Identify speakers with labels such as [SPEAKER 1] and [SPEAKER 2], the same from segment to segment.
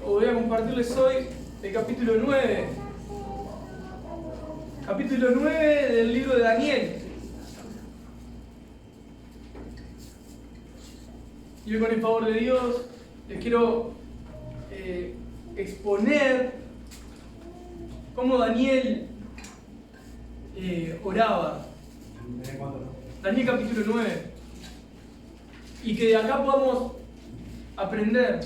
[SPEAKER 1] voy a compartirles hoy el capítulo 9. Capítulo 9 del libro de Daniel. Y hoy, con el favor de Dios, les quiero exponer cómo Daniel oraba. Daniel capítulo 9. Y que de acá podamos aprender,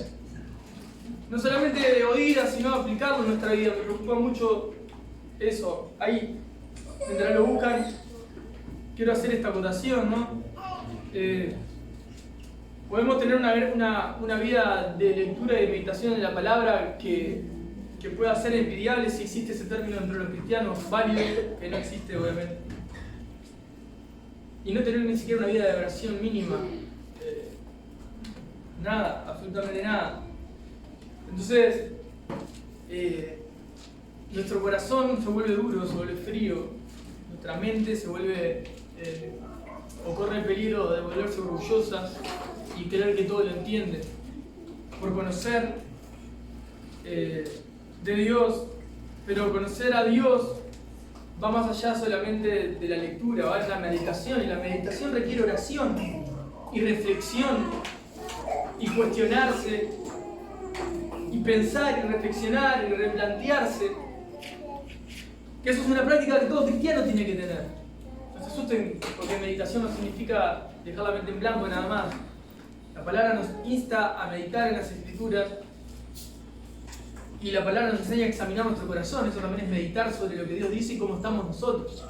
[SPEAKER 1] no solamente de oír, sino aplicarlo en nuestra vida. Me preocupa mucho eso. Ahí, mientras lo buscan, quiero hacer esta acotación, ¿no? Podemos tener una vida de lectura y de meditación en la palabra que pueda ser envidiable, si existe ese término entre los cristianos, válido, que no existe obviamente. Y no tener ni siquiera una vida de oración mínima. Nada, absolutamente nada. Entonces, nuestro corazón se vuelve duro, se vuelve frío, nuestra mente se vuelve, o corre el peligro de volverse orgullosa y creer que todo lo entiende. Por conocer de Dios, pero conocer a Dios va más allá solamente de la lectura, va en la meditación, y la meditación requiere oración y reflexión y cuestionarse y pensar y reflexionar y replantearse, que eso es una práctica que todo cristiano tiene que tener. No se asusten, porque meditación no significa dejar la mente en blanco nada más. La palabra nos insta a meditar en las Escrituras y la palabra nos enseña a examinar nuestro corazón. Eso también es meditar sobre lo que Dios dice y cómo estamos nosotros.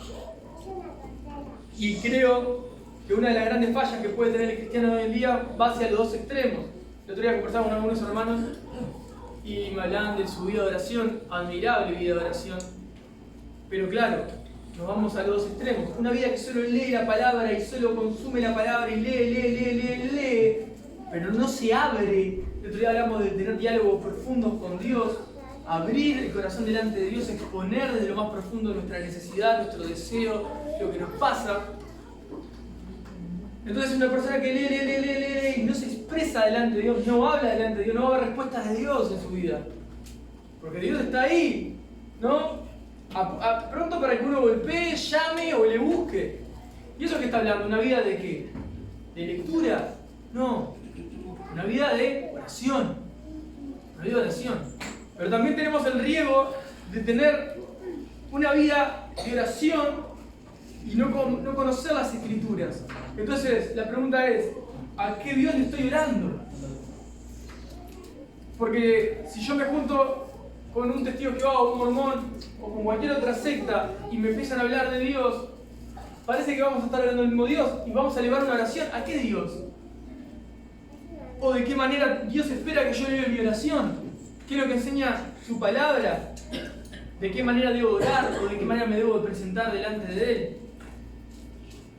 [SPEAKER 1] Y creo que una de las grandes fallas que puede tener el cristiano hoy en día va hacia los dos extremos. El otro día conversaba con algunos hermanos y me hablaban de su vida de oración, admirable vida de oración. Pero claro, nos vamos a los dos extremos. Una vida que solo lee la palabra y solo consume la palabra y lee, pero no se abre. El otro día hablamos de tener diálogos profundos con Dios, abrir el corazón delante de Dios, exponer desde lo más profundo nuestra necesidad, nuestro deseo, lo que nos pasa. Entonces una persona que lee y no se expresa delante de Dios, no habla delante de Dios, no va a ver respuestas de Dios en su vida. Porque Dios está ahí, ¿no? Pronto para que uno golpee, llame o le busque. ¿Y eso qué está hablando? ¿Una vida de qué? ¿De lectura? No. Una vida de oración. Una vida de oración. Pero también tenemos el riesgo de tener una vida de oración y no conocer las Escrituras. Entonces, la pregunta es, ¿a qué Dios le estoy orando? Porque si yo me junto con un testigo de Jehová o un mormón o con cualquier otra secta y me empiezan a hablar de Dios, parece que vamos a estar hablando del mismo Dios y vamos a elevar una oración. ¿A qué Dios? ¿O de qué manera Dios espera que yo eleve mi oración? ¿Qué es lo que enseña su palabra? ¿De qué manera debo orar o de qué manera me debo presentar delante de Él?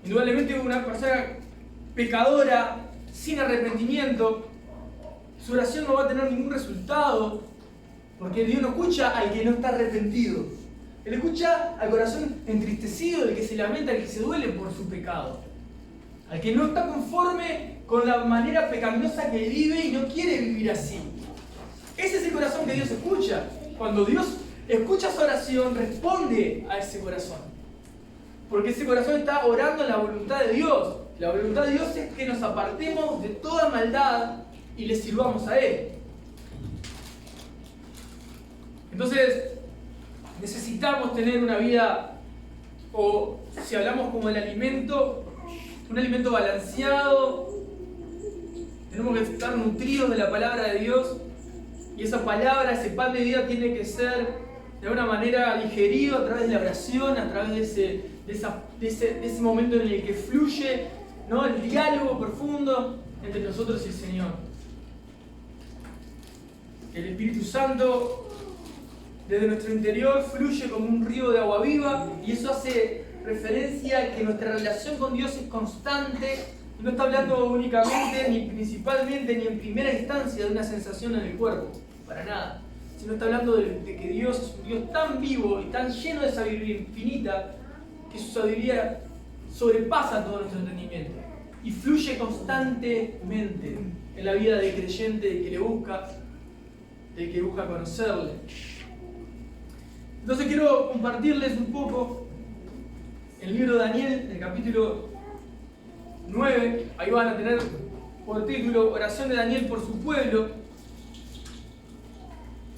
[SPEAKER 1] Indudablemente una persona pecadora, sin arrepentimiento, su oración no va a tener ningún resultado, porque Dios no escucha al que no está arrepentido. Él escucha al corazón entristecido, al que se lamenta, al que se duele por su pecado, al que no está conforme con la manera pecaminosa que vive y no quiere vivir así. Ese es el corazón que Dios escucha. Cuando Dios escucha su oración, responde a ese corazón. Porque ese corazón está orando en la voluntad de Dios. La voluntad de Dios es que nos apartemos de toda maldad y le sirvamos a Él. Entonces, necesitamos tener una vida, o si hablamos como el alimento, un alimento balanceado. Tenemos que estar nutridos de la palabra de Dios. Y esa palabra, ese pan de vida tiene que ser de alguna manera digerido a través de la oración, a través de ese momento en el que fluye, ¿no?, el diálogo profundo entre nosotros y el Señor. El Espíritu Santo desde nuestro interior fluye como un río de agua viva, y eso hace referencia a que nuestra relación con Dios es constante. No está hablando únicamente, ni principalmente, ni en primera instancia de una sensación en el cuerpo, para nada. Sino está hablando de que Dios es un Dios tan vivo y tan lleno de sabiduría infinita que su sabiduría sobrepasa todo nuestro entendimiento y fluye constantemente en la vida del creyente que le busca, el que busca conocerle. Entonces quiero compartirles un poco el libro de Daniel, el capítulo 9. Ahí van a tener por título Oración de Daniel por su pueblo.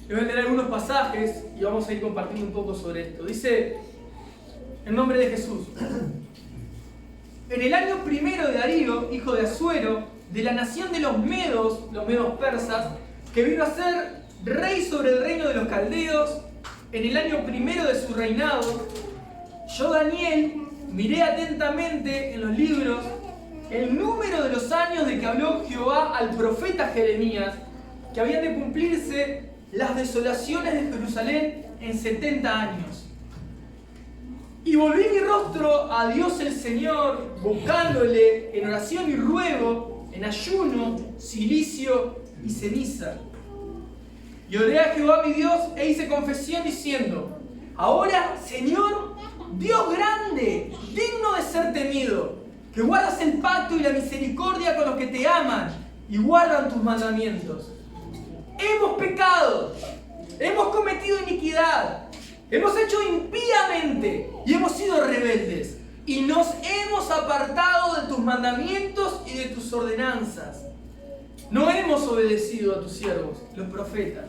[SPEAKER 1] Les voy a tener algunos pasajes y vamos a ir compartiendo un poco sobre esto. Dice, en nombre de Jesús: en el año primero de Darío, hijo de Asuero, de la nación de los medos persas, que vino a ser rey sobre el reino de los caldeos, en el año primero de su reinado, yo, Daniel, miré atentamente en los libros el número de los años de que habló Jehová al profeta Jeremías, que habían de cumplirse las desolaciones de Jerusalén en 70 años. Y volví mi rostro a Dios el Señor, buscándole en oración y ruego, en ayuno, cilicio y ceniza. Y oré a Jehová mi Dios e hice confesión diciendo: ahora, Señor, Dios grande, digno de ser temido, que guardas el pacto y la misericordia con los que te aman y guardan tus mandamientos. Hemos pecado, hemos cometido iniquidad, hemos hecho impíamente y hemos sido rebeldes, y nos hemos apartado de tus mandamientos y de tus ordenanzas. No hemos obedecido a tus siervos, los profetas,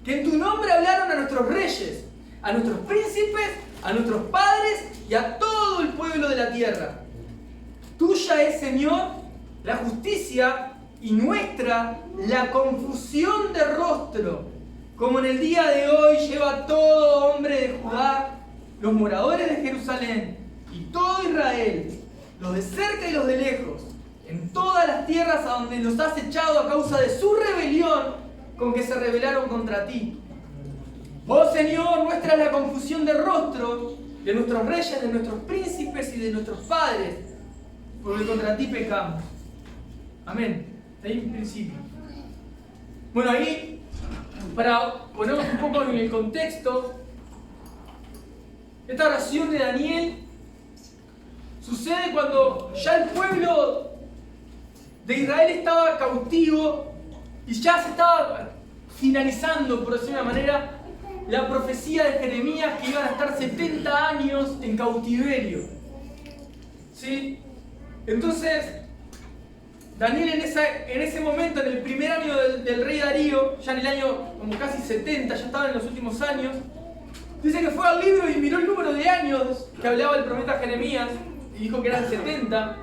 [SPEAKER 1] que en tu nombre hablaron a nuestros reyes, a nuestros príncipes, a nuestros padres y a todo el pueblo de la tierra. Tuya es, Señor, la justicia, y nuestra la confusión de rostro, como en el día de hoy lleva todo hombre de Judá, los moradores de Jerusalén y todo Israel, los de cerca y los de lejos, en todas las tierras a donde los has echado a causa de su rebelión con que se rebelaron contra ti. Oh Señor, nuestra es la confusión de rostro de nuestros reyes, de nuestros príncipes y de nuestros padres, porque contra ti pecamos. Amén. Ahí en principio. Bueno, ahí, para ponernos un poco en el contexto, esta oración de Daniel sucede cuando ya el pueblo de Israel estaba cautivo y ya se estaba finalizando, por decirlo de una manera, la profecía de Jeremías, que iban a estar 70 años en cautiverio. ¿Sí? Entonces, Daniel en ese momento, en el primer año del rey Darío, ya en el año como casi 70, ya estaba en los últimos años, dice que fue al libro y miró el número de años que hablaba el profeta Jeremías y dijo que eran 70.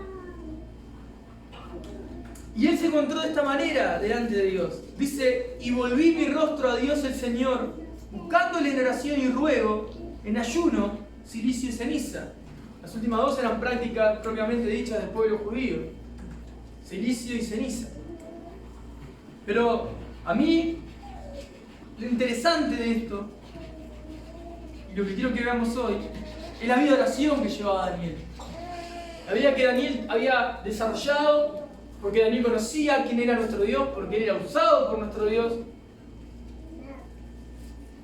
[SPEAKER 1] Y él se encontró de esta manera delante de Dios. Dice: y volví mi rostro a Dios el Señor, buscándole en oración y ruego, en ayuno, cilicio y ceniza. Las últimas dos eran prácticas propiamente dichas del pueblo judío. Cilicio y ceniza. Pero a mí, lo interesante de esto, y lo que quiero que veamos hoy, es la vida de oración que llevaba Daniel. La vida que Daniel había desarrollado, porque Daniel conocía quién era nuestro Dios, porque él era usado por nuestro Dios.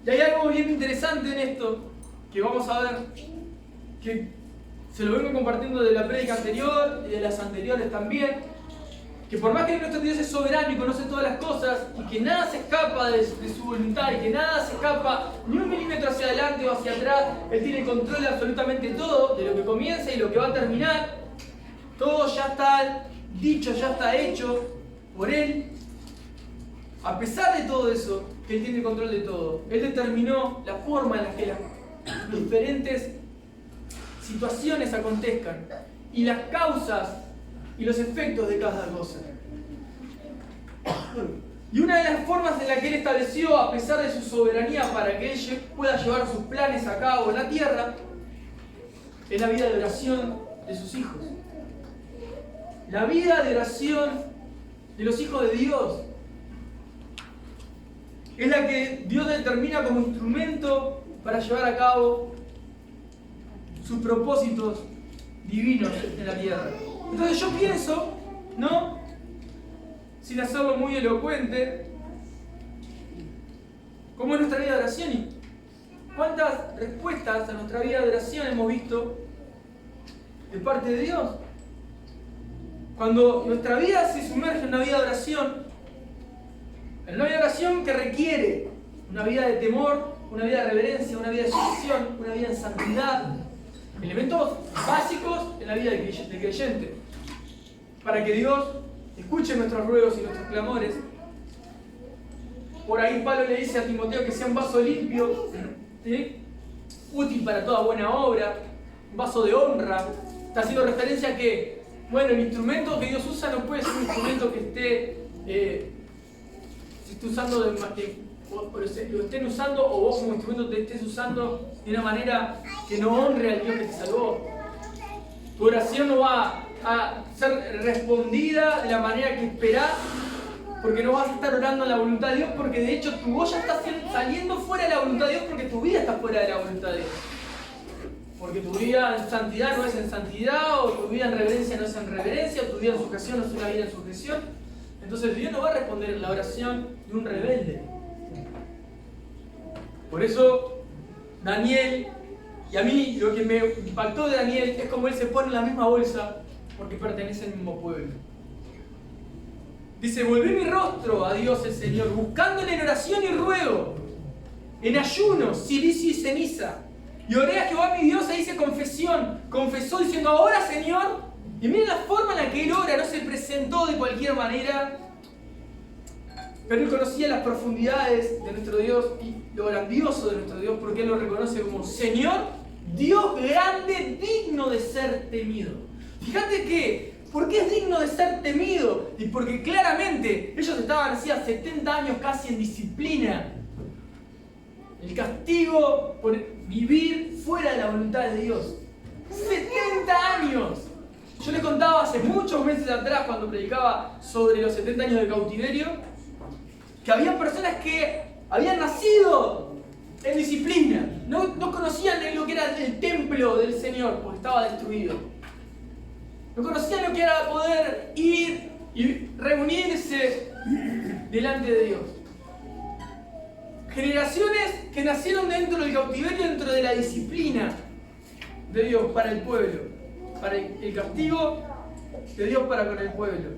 [SPEAKER 1] Y hay algo bien interesante en esto, que vamos a ver, que se lo vengo compartiendo de la prédica anterior y de las anteriores también, que por más que nuestro Dios es soberano y conoce todas las cosas, y que nada se escapa de su voluntad, y que nada se escapa ni un milímetro hacia adelante o hacia atrás, Él tiene control de absolutamente todo, de lo que comienza y lo que va a terminar. Todo ya está dicho, ya está hecho por Él. A pesar de todo eso, que Él tiene control de todo, Él determinó la forma en la que las diferentes situaciones acontezcan y las causas y los efectos de cada cosa. Y una de las formas en la que Él estableció, a pesar de su soberanía, para que Él pueda llevar sus planes a cabo en la tierra, es la vida de oración de sus hijos. La vida de oración de los hijos de Dios es la que Dios determina como instrumento para llevar a cabo sus propósitos divinos en la tierra. Entonces yo pienso, ¿no?, sin hacerlo muy elocuente, cómo es nuestra vida de oración y cuántas respuestas a nuestra vida de oración hemos visto de parte de Dios. Cuando nuestra vida se sumerge en una vida de oración, Pero no hay oración que requiere una vida de temor, una vida de reverencia, una vida de sujeción, una vida en santidad. Elementos básicos en la vida del creyente. Para que Dios escuche nuestros ruegos y nuestros clamores. Por ahí Pablo le dice a Timoteo que sea un vaso limpio, ¿sí? Útil para toda buena obra, un vaso de honra. Está haciendo referencia a que, bueno, el instrumento que Dios usa no puede ser un instrumento que esté usando o lo estén usando, o vos como instrumento te estés usando de una manera que no honre al Dios que te salvó. Tu oración no va a ser respondida de la manera que esperás, porque no vas a estar orando en la voluntad de Dios, porque de hecho tu voz ya está saliendo fuera de la voluntad de Dios, porque tu vida está fuera de la voluntad de Dios. Porque tu vida en santidad no es en santidad, o tu vida en reverencia no es en reverencia, o tu vida en sujeción no es una vida en sujeción. Entonces Dios no va a responder la oración de un rebelde. Por eso Daniel, y a mí lo que me impactó de Daniel es como él se pone en la misma bolsa porque pertenece al mismo pueblo. Dice, volví mi rostro a Dios el Señor, buscándole en oración y ruego, en ayuno, silicio y ceniza. Y oré a Jehová mi Dios e hice confesión. Confesó diciendo, ahora Señor. Y miren la forma en la que él ora, no se presentó de cualquier manera. Pero él conocía las profundidades de nuestro Dios y lo grandioso de nuestro Dios, porque él lo reconoce como Señor, Dios grande, digno de ser temido. Fíjate que, ¿por qué es digno de ser temido? Y porque claramente ellos estaban hacía 70 años casi en disciplina. El castigo por vivir fuera de la voluntad de Dios. 70 años. Yo les contaba hace muchos meses atrás, cuando predicaba sobre los 70 años de cautiverio, que había personas que habían nacido en disciplina. No conocían lo que era el templo del Señor, porque estaba destruido. No conocían lo que era poder ir y reunirse delante de Dios. Generaciones que nacieron dentro del cautiverio, dentro de la disciplina de Dios para el pueblo, para el castigo de Dios para con el pueblo.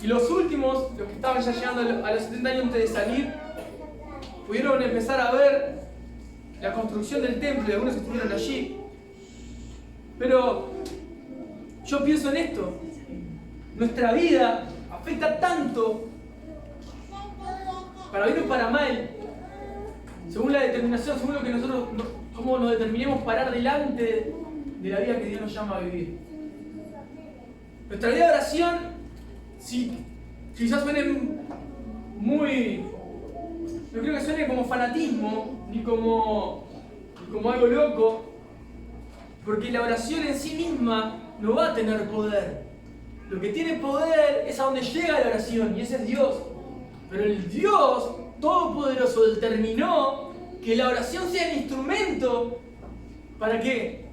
[SPEAKER 1] Y los últimos, los que estaban ya llegando a los 70 años antes de salir, pudieron empezar a ver la construcción del templo y algunos estuvieron allí. Pero yo pienso en esto, nuestra vida afecta tanto, para bien o para mal, según la determinación, según lo que nosotros, cómo nos determinemos parar delante de la vida que Dios nos llama a vivir. Nuestra vida de oración, si quizás suene muy, no creo que suene como fanatismo, ni como algo loco, porque la oración en sí misma no va a tener poder. Lo que tiene poder es a donde llega la oración, y ese es Dios. Pero el Dios Todopoderoso determinó que la oración sea el instrumento. ¿Para qué?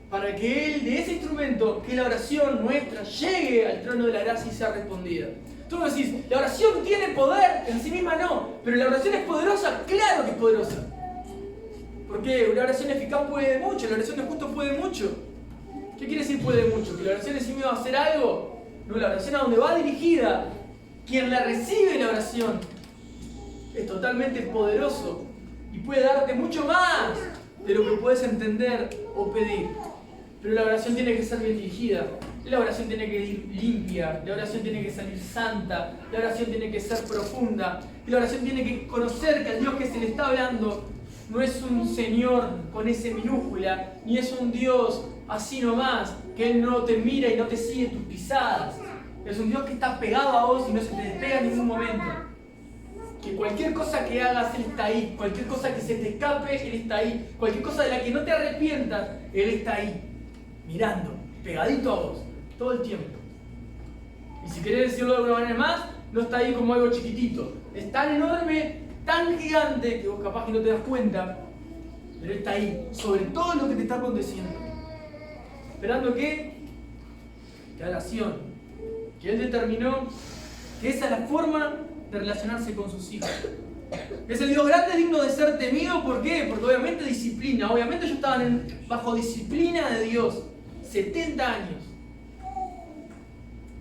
[SPEAKER 1] Para que Él, de ese instrumento, que la oración nuestra llegue al trono de la gracia y sea respondida. Tú me decís, ¿la oración tiene poder? En sí misma no. ¿Pero la oración es poderosa? Claro que es poderosa. Porque una oración eficaz puede mucho, la oración de justo puede mucho. ¿Qué quiere decir puede mucho? ¿Que la oración en sí misma va a hacer algo? No, la oración a donde va dirigida, quien la recibe la oración, es totalmente poderoso y puede darte mucho más de lo que puedes entender o pedir. Pero la oración tiene que ser bien dirigida, la oración tiene que ir limpia, la oración tiene que salir santa, la oración tiene que ser profunda, y la oración tiene que conocer que al Dios que se le está hablando no es un Señor con S minúscula, ni es un Dios así nomás, que Él no te mira y no te sigue tus pisadas. Es un Dios que está pegado a vos y no se te despega en ningún momento. Que cualquier cosa que hagas, Él está ahí. Cualquier cosa que se te escape, Él está ahí. Cualquier cosa de la que no te arrepientas, Él está ahí. Mirando, pegadito a vos, todo el tiempo. Y si querés decirlo de alguna manera más, no está ahí como algo chiquitito. Es tan enorme, tan gigante, que vos capaz que no te das cuenta, pero Él está ahí, sobre todo lo que te está aconteciendo. Esperando que la oración, que Él determinó que esa es la forma de relacionarse con sus hijos. Es el Dios grande, digno de ser temido. ¿Por qué? Porque obviamente disciplina. Obviamente ellos estaban bajo disciplina de Dios. 70 años.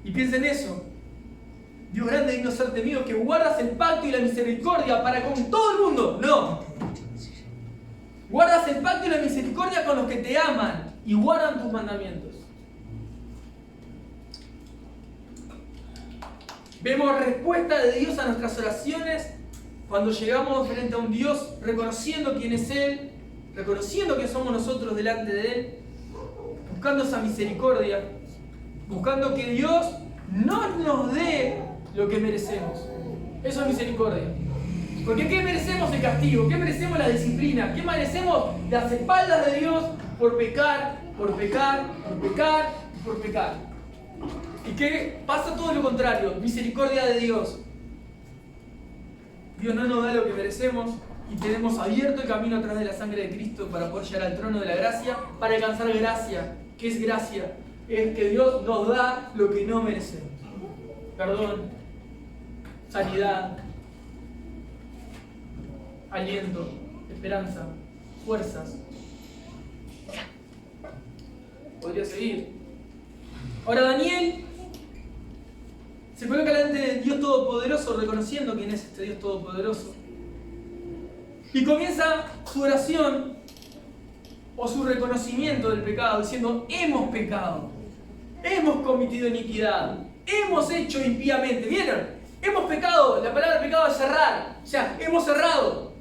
[SPEAKER 1] Y piensen eso. Dios grande y digno de ser temido, que guardas el pacto y la misericordia para con todo el mundo. No. Guardas el pacto y la misericordia con los que te aman y guardan tus mandamientos. Vemos respuesta de Dios a nuestras oraciones cuando llegamos frente a un Dios reconociendo quién es Él, reconociendo que somos nosotros delante de Él, buscando esa misericordia, buscando que Dios no nos dé lo que merecemos. Eso es misericordia. Porque ¿qué merecemos el castigo? ¿Qué merecemos la disciplina? ¿Qué merecemos las espaldas de Dios por pecar, por pecar, por pecar, por pecar? ¿Y qué pasa? Todo lo contrario, misericordia de Dios. Dios no nos da lo que merecemos y tenemos abierto el camino a través de la sangre de Cristo para poder llegar al trono de la gracia, para alcanzar gracia. ¿Qué es gracia? Es que Dios nos da lo que no merecemos. Perdón, sanidad, aliento, esperanza, fuerzas. Podría seguir. Ahora Daniel se coloca delante de Dios Todopoderoso, reconociendo quién es este Dios Todopoderoso. Y comienza su oración o su reconocimiento del pecado, diciendo: hemos pecado, hemos cometido iniquidad, hemos hecho impíamente. ¿Vieron? Hemos pecado, la palabra pecado es cerrar, o sea, hemos cerrado.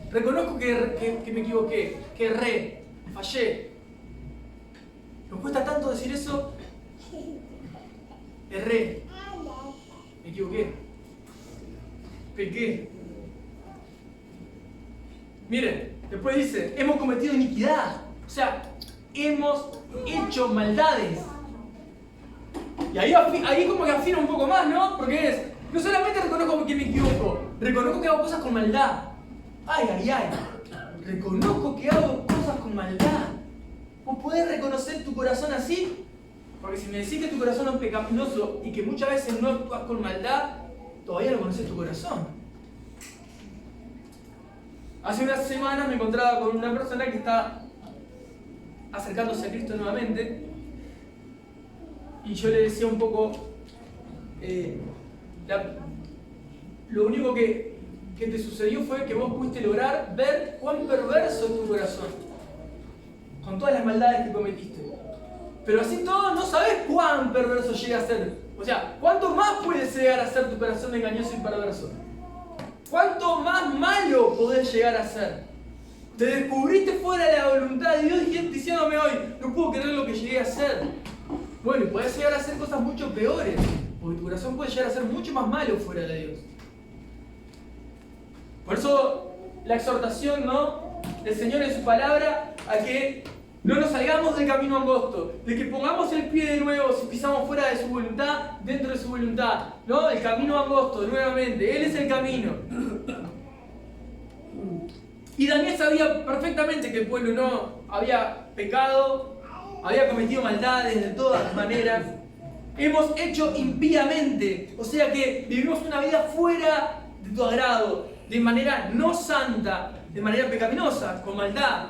[SPEAKER 1] Reconozco que me equivoqué, que erré, fallé. ¿Nos cuesta tanto decir eso? Erré, me equivoqué, pequé. Miren, después dice, hemos cometido iniquidad, o sea, hemos hecho maldades. Y ahí como que afina un poco más, ¿no? Porque es, no solamente reconozco que me equivoco, reconozco que hago cosas con maldad. Ay, ay, ay, reconozco que hago cosas con maldad. ¿Vos podés reconocer tu corazón así? Porque si me decís que tu corazón es pecaminoso y que muchas veces no actúas con maldad, todavía no conoces tu corazón. Hace unas semanas me encontraba con una persona que está acercándose a Cristo nuevamente y yo le decía un poco lo único que te sucedió fue que vos pudiste lograr ver cuán perverso es tu corazón con todas las maldades que cometiste. Pero así todo no sabés cuán perverso llega a ser. O sea, ¿cuánto más puede llegar a ser tu corazón engañoso y perverso? ¿Cuánto más malo podés llegar a ser? Te descubriste fuera de la voluntad de Dios diciéndome hoy, no puedo creer lo que llegué a hacer. Bueno, y podés llegar a hacer cosas mucho peores, porque tu corazón puede llegar a ser mucho más malo fuera de Dios. Por eso la exhortación, ¿no?, del Señor en su palabra a que no nos salgamos del camino angosto, de que pongamos el pie de nuevo si pisamos fuera de su voluntad, dentro de su voluntad, ¿no? El camino angosto, nuevamente, Él es el camino. Y Daniel sabía perfectamente que el pueblo no había pecado, había cometido maldades de todas maneras. Hemos hecho impíamente, o sea que vivimos una vida fuera de tu agrado, de manera no santa, de manera pecaminosa, con maldad.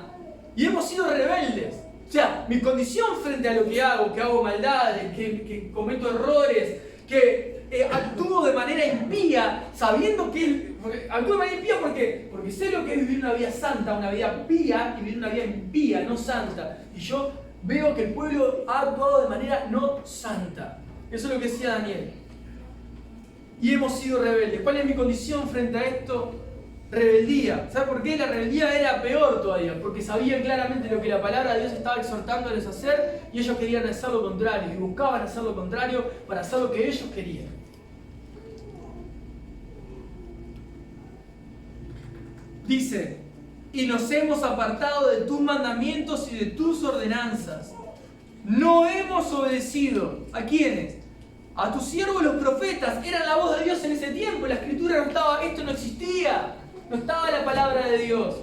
[SPEAKER 1] Y hemos sido rebeldes. O sea, mi condición frente a lo que hago maldades, que cometo errores, que actúo de manera impía, sabiendo que actúo de manera impía porque sé lo que es vivir una vida santa, una vida pía, y vivir una vida impía, no santa. Y yo veo que el pueblo ha actuado de manera no santa. Eso es lo que decía Daniel. Y hemos sido rebeldes. ¿Cuál es mi condición frente a esto? Rebeldía. ¿Sabe por qué? La rebeldía era peor todavía, porque sabían claramente lo que la palabra de Dios estaba exhortándoles a hacer y ellos querían hacer lo contrario, y buscaban hacer lo contrario para hacer lo que ellos querían. Dice, y nos hemos apartado de tus mandamientos y de tus ordenanzas. No hemos obedecido. ¿A quiénes? A tus siervos los profetas. Eran la voz de Dios en ese tiempo. La escritura no estaba, esto no existía. No estaba la palabra de Dios.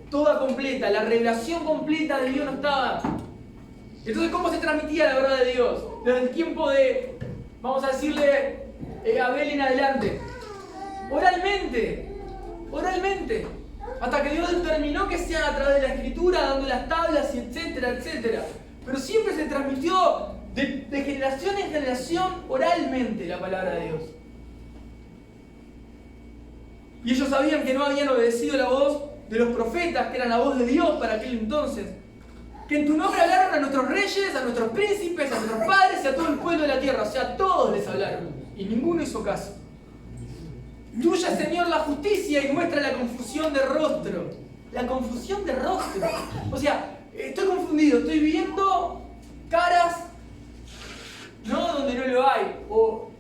[SPEAKER 1] Toda completa, la revelación completa de Dios no estaba. Entonces, ¿cómo se transmitía la verdad de Dios? Desde el tiempo de, vamos a decirle, Abel en adelante. Oralmente. Hasta que Dios determinó que sea a través de la escritura, dando las tablas, y etcétera, etcétera. Pero siempre se transmitió de generación en generación oralmente la palabra de Dios. Y ellos sabían que no habían obedecido la voz de los profetas, que era la voz de Dios para aquel entonces. Que en tu nombre hablaron a nuestros reyes, a nuestros príncipes, a nuestros padres y a todo el pueblo de la tierra. O sea, a todos les hablaron. Y ninguno hizo caso. Tuya, Señor, la justicia y muestra la confusión de rostro. La confusión de rostro. O sea, estoy confundido, estoy viendo caras, ¿no? Donde no lo hay. O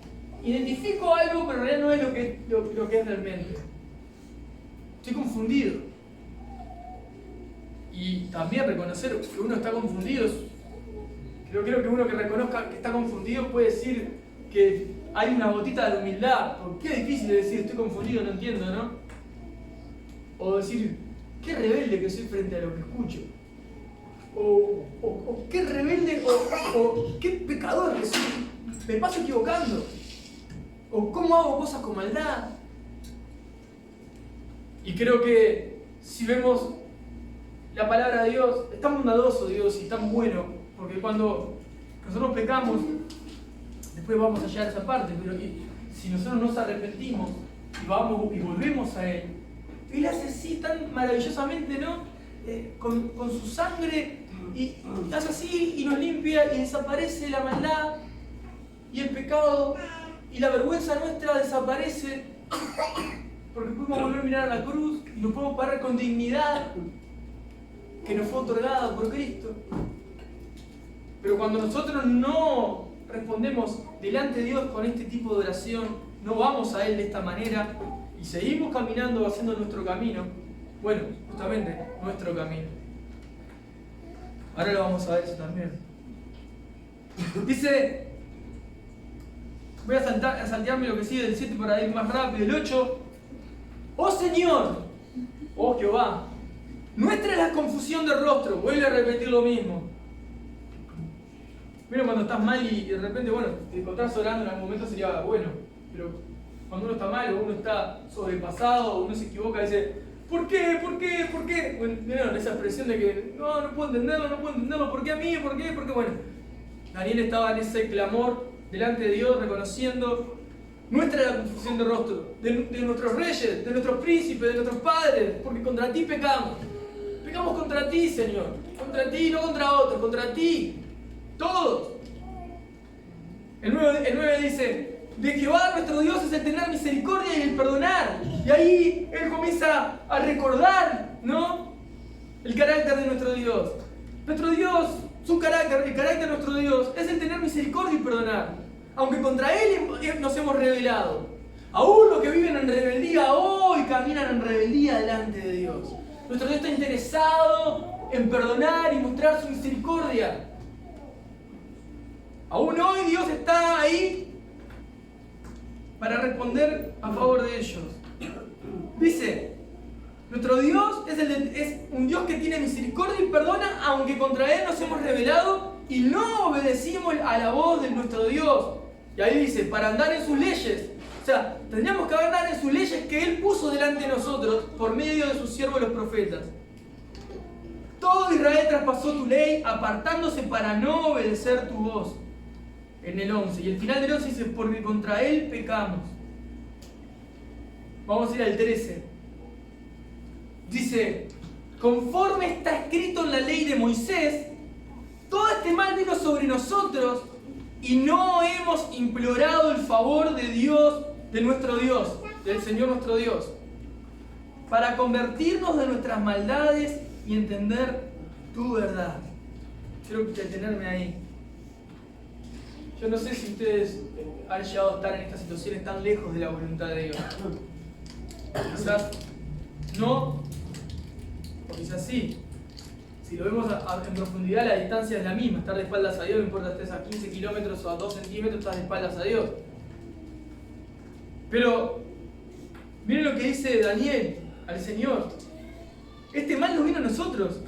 [SPEAKER 1] identifico algo, pero en realidad no es lo que es realmente. Estoy confundido. Y también reconocer que uno está confundido. Creo que uno que reconozca que está confundido puede decir que hay una gotita de humildad. Porque qué difícil es decir estoy confundido, no entiendo, ¿no? O decir qué rebelde que soy frente a lo que escucho. O qué rebelde o qué pecador que soy. Me paso equivocando. O cómo hago cosas con maldad. Y creo que si vemos la palabra de Dios, es tan bondadoso Dios y tan bueno, porque cuando nosotros pecamos, después vamos a llegar a esa parte, pero si nosotros nos arrepentimos y vamos y volvemos a Él, Él hace así tan maravillosamente, ¿no? Con su sangre, y hace así y nos limpia y desaparece la maldad y el pecado y la vergüenza nuestra desaparece, porque podemos volver a mirar a la cruz y nos podemos parar con dignidad que nos fue otorgada por Cristo. Pero cuando nosotros no respondemos delante de Dios con este tipo de oración, no vamos a Él de esta manera y seguimos caminando, haciendo nuestro camino, bueno, justamente nuestro camino. Ahora lo vamos a ver eso también. Dice, voy a saltearme lo que sigue del 7 para ir más rápido, el 8. Oh Señor, oh Jehová, nuestra es la confusión de rostro. Vuelve a repetir lo mismo. Mira, cuando estás mal y de repente, bueno, te encontrás orando en algún momento sería bueno, pero cuando uno está mal o uno está sobrepasado o uno se equivoca y dice, ¿por qué? ¿Por qué? ¿Por qué? Bueno, ¿vieron esa expresión de que no puedo entenderlo, ¿por qué a mí? ¿Por qué? Porque bueno, Daniel estaba en ese clamor delante de Dios, reconociendo nuestra es la confusión de rostro, de nuestros reyes, de nuestros príncipes, de nuestros padres, porque contra ti pecamos. Pecamos contra ti, Señor. Contra ti, no contra otros, contra ti. Todos. El 9 dice, de Jehová nuestro Dios es el tener misericordia y el perdonar. Y ahí él comienza a recordar, ¿no? El carácter de nuestro Dios. Nuestro Dios, su carácter, el carácter de nuestro Dios es el tener misericordia y perdonar. Aunque contra Él nos hemos rebelado. Aún los que viven en rebeldía hoy caminan en rebeldía delante de Dios. Nuestro Dios está interesado en perdonar y mostrar su misericordia. Aún hoy Dios está ahí para responder a favor de ellos. Dice, nuestro Dios es un Dios que tiene misericordia y perdona, aunque contra Él nos hemos rebelado y no obedecimos a la voz de nuestro Dios. Y ahí dice, para andar en sus leyes. O sea, tendríamos que andar en sus leyes que Él puso delante de nosotros por medio de sus siervos los profetas. Todo Israel traspasó tu ley, apartándose para no obedecer tu voz. En el 11. Y el final del 11 dice, porque contra Él pecamos. Vamos a ir al 13. Dice, conforme está escrito en la ley de Moisés, todo este mal vino sobre nosotros y no hemos implorado el favor de Dios, de nuestro Dios, del Señor nuestro Dios, para convertirnos de nuestras maldades y entender tu verdad. Quiero detenerme ahí. Yo no sé si ustedes han llegado a estar en estas situaciones tan lejos de la voluntad de Dios. Quizás no, o quizás sí. Si lo vemos en profundidad, la distancia es la misma. Estar de espaldas a Dios, no importa si estés a 15 kilómetros o a 2 centímetros, estás de espaldas a Dios. Pero miren lo que dice Daniel al Señor. Este mal nos vino a nosotros.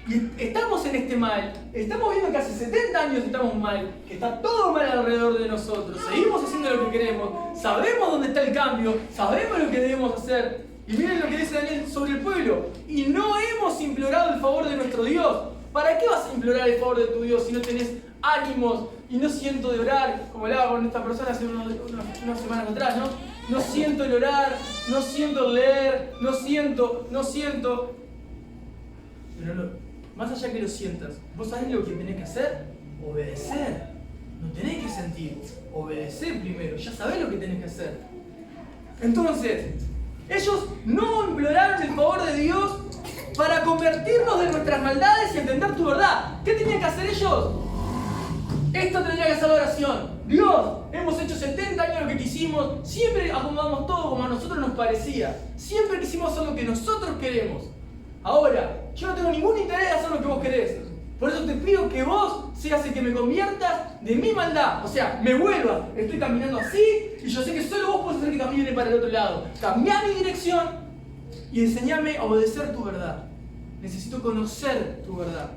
[SPEAKER 1] Y estamos en este mal. Estamos viendo que hace 70 años estamos mal. Que está todo mal alrededor de nosotros. Seguimos haciendo lo que queremos. Sabemos dónde está el cambio. Sabemos lo que debemos hacer. Y miren lo que dice Daniel sobre el pueblo. Y no hemos implorado el favor de nuestro Dios. ¿Para qué vas a implorar el favor de tu Dios si no tenés ánimos y no siento de orar, como hablaba con esta persona hace unas semanas atrás, ¿no? No siento el orar, no siento el leer, no siento. Pero no, más allá que lo sientas, ¿vos sabés lo que tenés que hacer? Obedecer. No tenés que sentir, obedecer primero, ya sabés lo que tenés que hacer. Entonces, ellos no imploraron el favor de Dios para convertirnos de nuestras maldades y entender tu verdad. ¿Qué tenían que hacer ellos? Esto tendría que ser la oración. Dios, hemos hecho 70 años lo que quisimos, siempre acomodamos todo como a nosotros nos parecía. Siempre quisimos hacer lo que nosotros queremos. Ahora, yo no tengo ningún interés de hacer lo que vos querés. Por eso te pido que vos seas el que me conviertas de mi maldad. O sea, me vuelvas. Estoy caminando así y yo sé que solo vos podés hacer que camine para el otro lado. Cambiá mi dirección y enseñame a obedecer tu verdad. Necesito conocer tu verdad.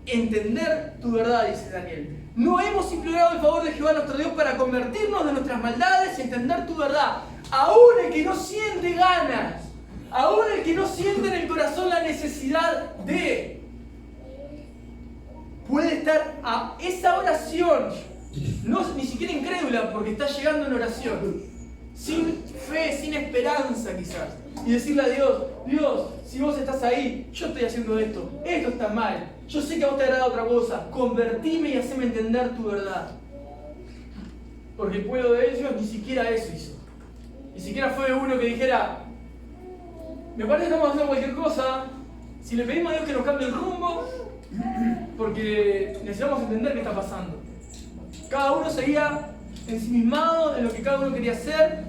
[SPEAKER 1] Entender tu verdad, dice Daniel. No hemos implorado el favor de Jehová nuestro Dios para convertirnos de nuestras maldades y entender tu verdad. Aún el que no siente ganas, aún el que no siente en el corazón la necesidad de, puede estar a esa oración, no, ni siquiera incrédula, porque está llegando en oración, sin fe, sin esperanza quizás, y decirle a Dios, Dios, si vos estás ahí, yo estoy haciendo esto está mal, yo sé que a vos te agrada otra cosa, convertime y haceme entender tu verdad. Porque el pueblo de ellos ni siquiera eso hizo. Ni siquiera fue uno que dijera, me parece que estamos haciendo cualquier cosa, si le pedimos a Dios que nos cambie el rumbo, porque necesitamos entender qué está pasando. Cada uno seguía ensimismado en lo que cada uno quería hacer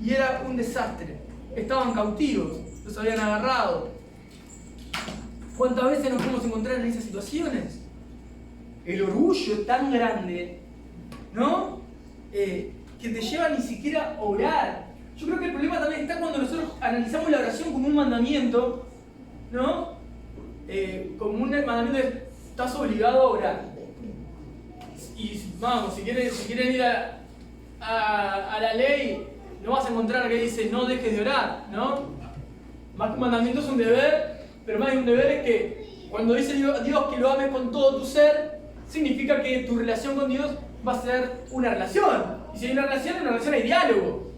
[SPEAKER 1] y era un desastre. Estaban cautivos, los habían agarrado. ¿Cuántas veces nos podemos encontrar en esas situaciones? El orgullo es tan grande, ¿no? Que te lleva ni siquiera a orar. Yo creo que el problema también está cuando nosotros analizamos la oración como un mandamiento, ¿no? Como un mandamiento de estás obligado a orar. Y vamos, si quieren ir a la ley, no vas a encontrar que dice no dejes de orar, ¿no? Más que un mandamiento es un deber, pero más que un deber es que cuando dice Dios que lo ames con todo tu ser, significa que tu relación con Dios va a ser una relación. Y si hay una relación hay diálogo.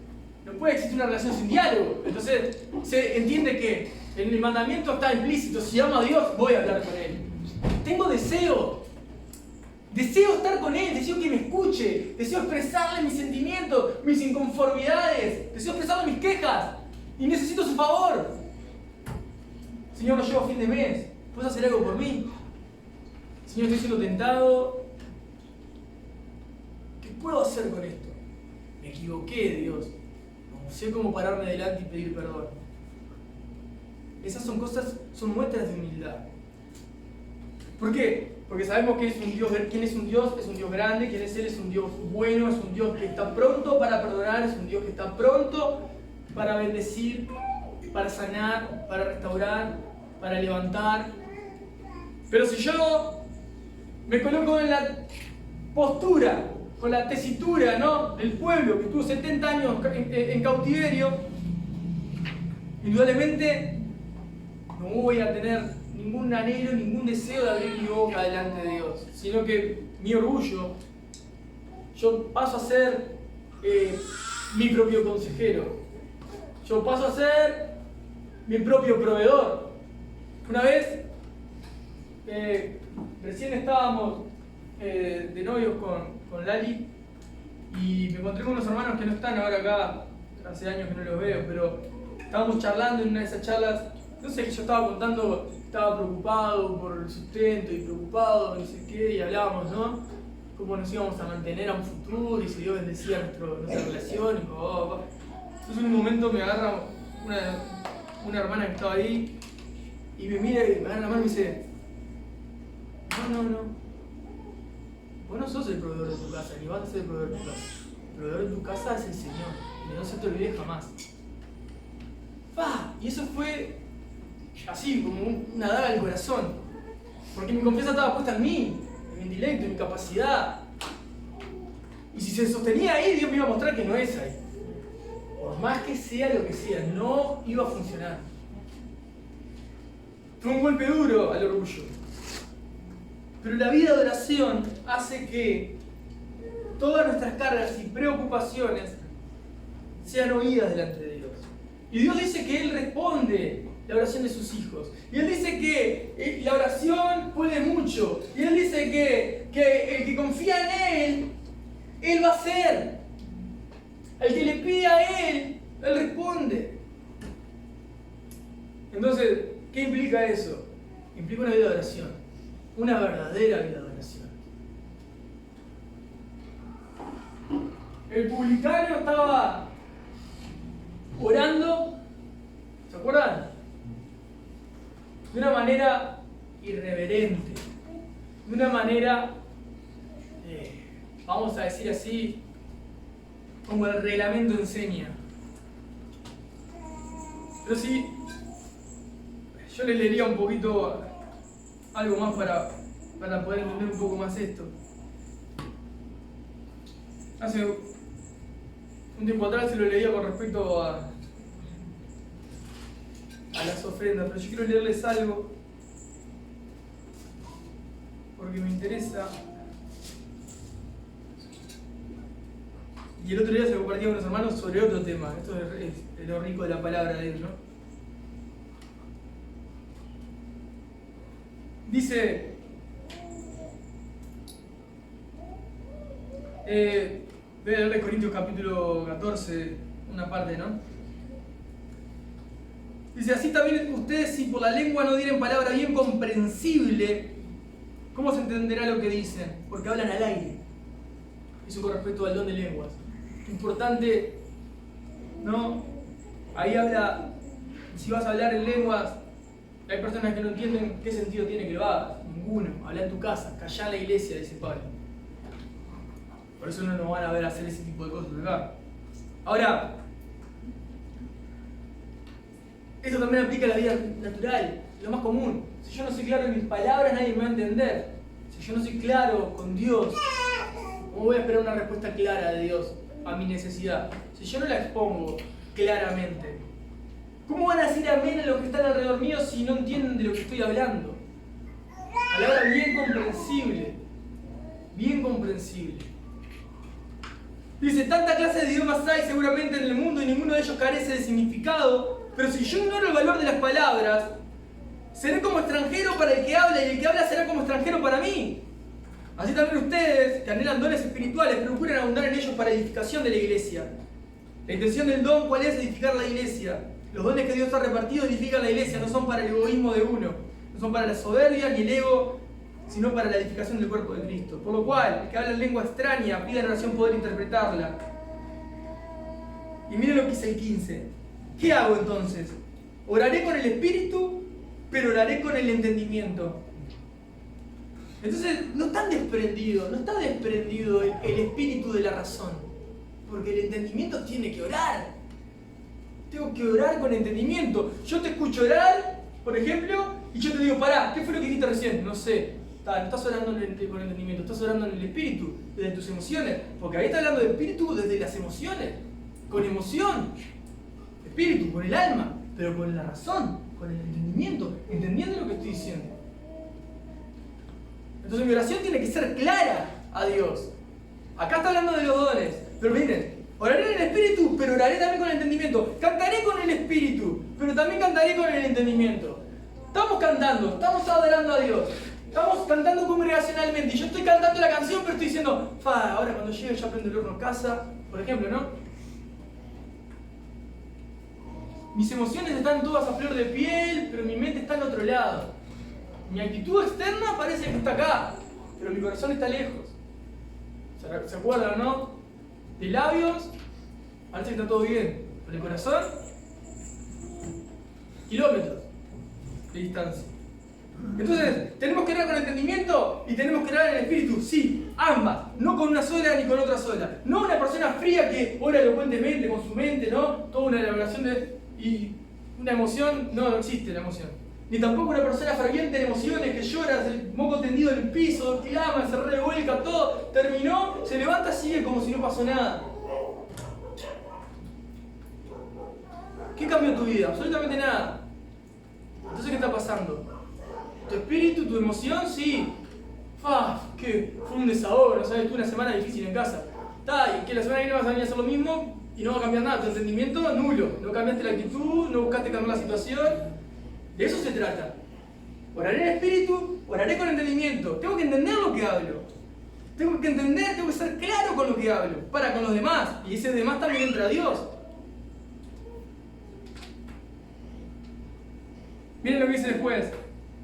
[SPEAKER 1] No puede existir una relación sin diálogo. Entonces se entiende que en el mandamiento está implícito, si amo a Dios, voy a hablar con Él. Tengo deseo estar con Él, deseo que me escuche, deseo expresarle mis sentimientos, mis inconformidades, deseo expresarle mis quejas y necesito su favor. Señor, no llego a fin de mes, ¿puedes hacer algo por mí? Señor, estoy siendo tentado. ¿Qué puedo hacer con esto? Me equivoqué, Dios. No sé cómo pararme delante y pedir perdón. Esas son muestras de humildad. ¿Por qué? Porque sabemos que es un Dios, ¿quién es un Dios? Es un Dios grande, ¿quién es Él? Es un Dios bueno, es un Dios que está pronto para perdonar, es un Dios que está pronto para bendecir, para sanar, para restaurar, para levantar. Pero si yo me coloco en la postura, con la tesitura, ¿no?, del pueblo que estuvo 70 años en cautiverio, indudablemente no voy a tener ningún anhelo, ningún deseo de abrir mi boca delante de Dios, sino que mi orgullo, yo paso a ser mi propio consejero, yo paso a ser mi propio proveedor. Una vez, recién estábamos de novios con Lali y me encontré con unos hermanos que no están ahora acá, hace años que no los veo, pero estábamos charlando en una de esas charlas. No sé, yo estaba contando, estaba preocupado por el sustento y preocupado, no sé qué, y hablábamos, ¿no? Cómo nos íbamos a mantener a un futuro y si Dios bendecía nuestra relación. Entonces en un momento me agarra una hermana que estaba ahí y me mira y me agarra la mano y me dice: no. Vos no sos el proveedor de tu casa, ni vas a ser el proveedor de tu casa. El proveedor de tu casa es el Señor, y no se te olvide jamás. Y eso fue así, como una daga al corazón. Porque mi confianza estaba puesta en mí, en mi intelecto, en mi capacidad. Y si se sostenía ahí, Dios me iba a mostrar que no es ahí. Por más que sea lo que sea, no iba a funcionar. Fue un golpe duro al orgullo. Pero la vida de oración hace que todas nuestras cargas y preocupaciones sean oídas delante de Dios. Y Dios dice que Él responde la oración de sus hijos. Y Él dice que la oración puede mucho. Y Él dice que el que confía en Él va a hacer. El que le pide a Él responde. Entonces, ¿qué implica eso? Implica una vida de oración. Una verdadera vida de oración. El publicano estaba orando, ¿se acuerdan? De una manera irreverente, de una manera, vamos a decir así, como el reglamento enseña. Pero sí, yo les leería un poquito algo más para poder entender un poco más esto. Hace un tiempo atrás se lo leía con respecto a las ofrendas, pero yo quiero leerles algo porque me interesa. Y el otro día se lo compartía con los hermanos sobre otro tema. Esto es lo rico de la palabra de Dios, ¿no? Dice, voy a leerles Corintios capítulo 14, una parte, ¿no? Dice, así también ustedes, si por la lengua no dieren palabra bien comprensible, ¿cómo se entenderá lo que dicen? Porque hablan al aire. Eso con respecto al don de lenguas. Importante, ¿no? Ahí habla, si vas a hablar en lenguas, hay personas que no entienden qué sentido tiene que lo hagas. Ninguno. Habla en tu casa, callá en la iglesia, dice Pablo. Por eso no nos van a ver hacer ese tipo de cosas acá. Ahora, eso también aplica a la vida natural, lo más común. Si yo no soy claro en mis palabras, nadie me va a entender. Si yo no soy claro con Dios, ¿cómo voy a esperar una respuesta clara de Dios a mi necesidad? Si yo no la expongo claramente, ¿cómo van a decir amén a los que están alrededor mío si no entienden de lo que estoy hablando? Palabra bien comprensible. Bien comprensible. Dice, tanta clase de idiomas hay seguramente en el mundo y ninguno de ellos carece de significado, pero si yo ignoro el valor de las palabras, seré como extranjero para el que habla y el que habla será como extranjero para mí. Así también ustedes, que anhelan dones espirituales, procuren abundar en ellos para edificación de la iglesia. La intención del don, ¿cuál es? Edificar la iglesia. Los dones que Dios ha repartido edifican la iglesia, no son para el egoísmo de uno, no son para la soberbia ni el ego, sino para la edificación del cuerpo de Cristo. Por lo cual, el que habla en lengua extraña, pida en oración poder interpretarla. Y miren lo que dice el 15. ¿Qué hago entonces? Oraré con el espíritu, pero oraré con el entendimiento. Entonces, no está desprendido el espíritu de la razón. Porque el entendimiento tiene que orar. Tengo que orar con entendimiento. Yo te escucho orar, por ejemplo, y yo te digo, pará, ¿qué fue lo que dijiste recién? No sé. No estás orando con entendimiento, estás orando en el espíritu, desde tus emociones. Porque ahí está hablando de espíritu desde las emociones, con emoción. Espíritu, con el alma, pero con la razón, con el entendimiento, entendiendo lo que estoy diciendo. Entonces mi oración tiene que ser clara a Dios. Acá está hablando de los dones, pero miren, oraré en el espíritu, pero oraré también con el entendimiento. Cantaré con el espíritu, pero también cantaré con el entendimiento. Estamos cantando, estamos adorando a Dios. Estamos cantando congregacionalmente y yo estoy cantando la canción, pero estoy diciendo, ahora cuando llegue ya prendo el horno a casa, por ejemplo, ¿no? Mis emociones están todas a flor de piel, pero mi mente está en otro lado. Mi actitud externa parece que está acá, pero mi corazón está lejos. ¿Se acuerdan, no? De labios, parece que está todo bien, pero el corazón, kilómetros de distancia. Entonces, tenemos que orar con entendimiento y tenemos que orar en el espíritu, sí, ambas, no con una sola ni con otra sola. No una persona fría que ora elocuentemente con su mente, ¿no? Toda una elaboración y una emoción, no existe la emoción. Ni tampoco una persona ferviente en emociones que llora, el moco tendido en el piso, clama, se revuelca, todo, terminó, se levanta, sigue como si no pasó nada. ¿Qué cambió en tu vida? Absolutamente nada. Entonces, ¿qué está pasando? Tu espíritu, tu emoción, sí. Que fue un desahogo, ¿sabes? Tuve una semana difícil en casa. Y que la semana que viene vas a venir a hacer lo mismo y no va a cambiar nada. Tu entendimiento nulo. No cambiaste la actitud, no buscaste cambiar la situación. De eso se trata. Oraré en espíritu, oraré con entendimiento. Tengo que entender lo que hablo. Tengo que entender, tengo que ser claro con lo que hablo. Para con los demás. Y ese demás también entra a Dios. Miren lo que dice después.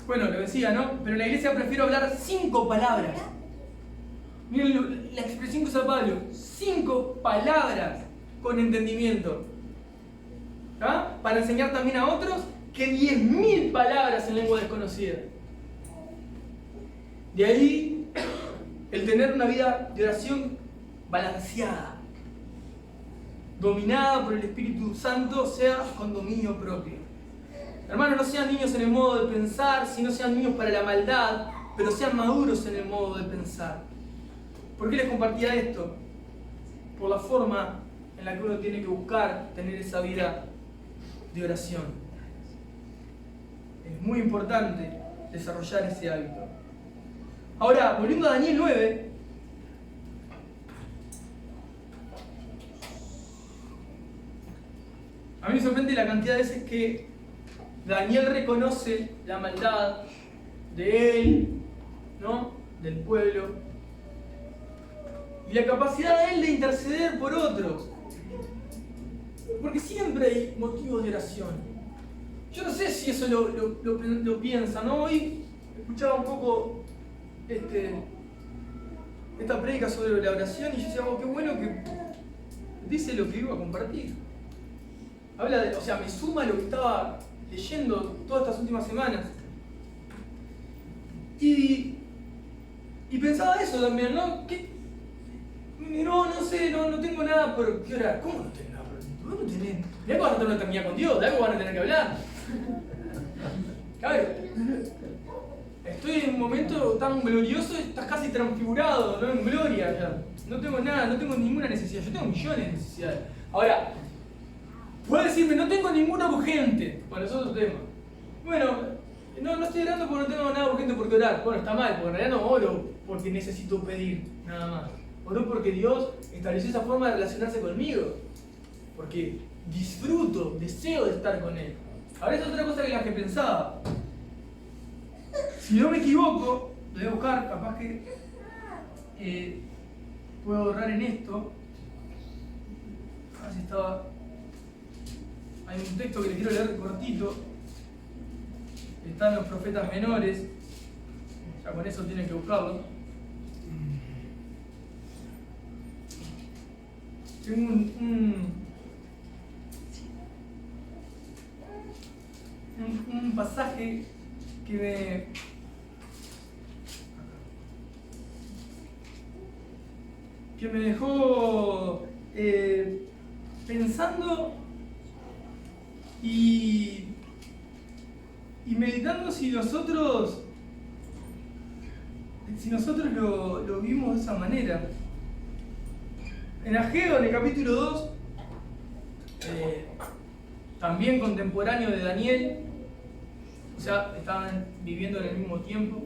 [SPEAKER 1] Bueno, lo decía, ¿no? Pero en la iglesia prefiero hablar 5 palabras. Miren la expresión que usa Pablo. 5 palabras con entendimiento. Para enseñar también a otros que 10.000 palabras en lengua desconocida. De ahí el tener una vida de oración balanceada, dominada por el Espíritu Santo, sea con dominio propio. Hermanos, no sean niños en el modo de pensar, sino sean niños para la maldad, pero sean maduros en el modo de pensar. ¿Por qué les compartía esto? Por la forma en la que uno tiene que buscar tener esa vida de oración. Es muy importante desarrollar ese hábito. Ahora, volviendo a Daniel 9, a mí me sorprende la cantidad de veces que Daniel reconoce la maldad de él, ¿no? Del pueblo, y la capacidad de él de interceder por otros. Porque siempre hay motivos de oración. Yo no sé si eso lo piensan, ¿no? Hoy escuchaba un poco esta prédica sobre la oración y yo decía, qué bueno que dice lo que iba a compartir. Habla de, me suma lo que estaba leyendo todas estas últimas semanas. Y pensaba eso también, ¿no? No sé, no tengo nada por qué orar. ¿Cómo no tenés nada por qué? Vos no tenés. De algo vas a tener una eternidad con Dios, de algo van a tener que hablar. Claro. Estoy en un momento tan glorioso, estás casi transfigurado, ¿no? En gloria ya. No tengo nada, no tengo ninguna necesidad. Yo tengo millones de necesidades. Ahora, puedes decirme, no tengo ninguna urgente. Bueno, es otro tema. Bueno, no estoy orando porque no tengo nada urgente por qué orar. Bueno, está mal, porque en realidad no oro porque necesito pedir, nada más. Oro porque Dios estableció esa forma de relacionarse conmigo. Porque disfruto, deseo de estar con Él. Ahora es otra cosa que la que pensaba. Si no me equivoco, lo voy a buscar, capaz que puedo ahorrar en esto. A ver si estaba. Hay un texto que les quiero leer cortito. Están los profetas menores. Ya con eso tienen que buscarlo. Tengo un pasaje que me dejó pensando y meditando si nosotros lo vimos de esa manera. En Ageo, en el capítulo 2, también contemporáneo de Daniel, o sea, estaban viviendo en el mismo tiempo,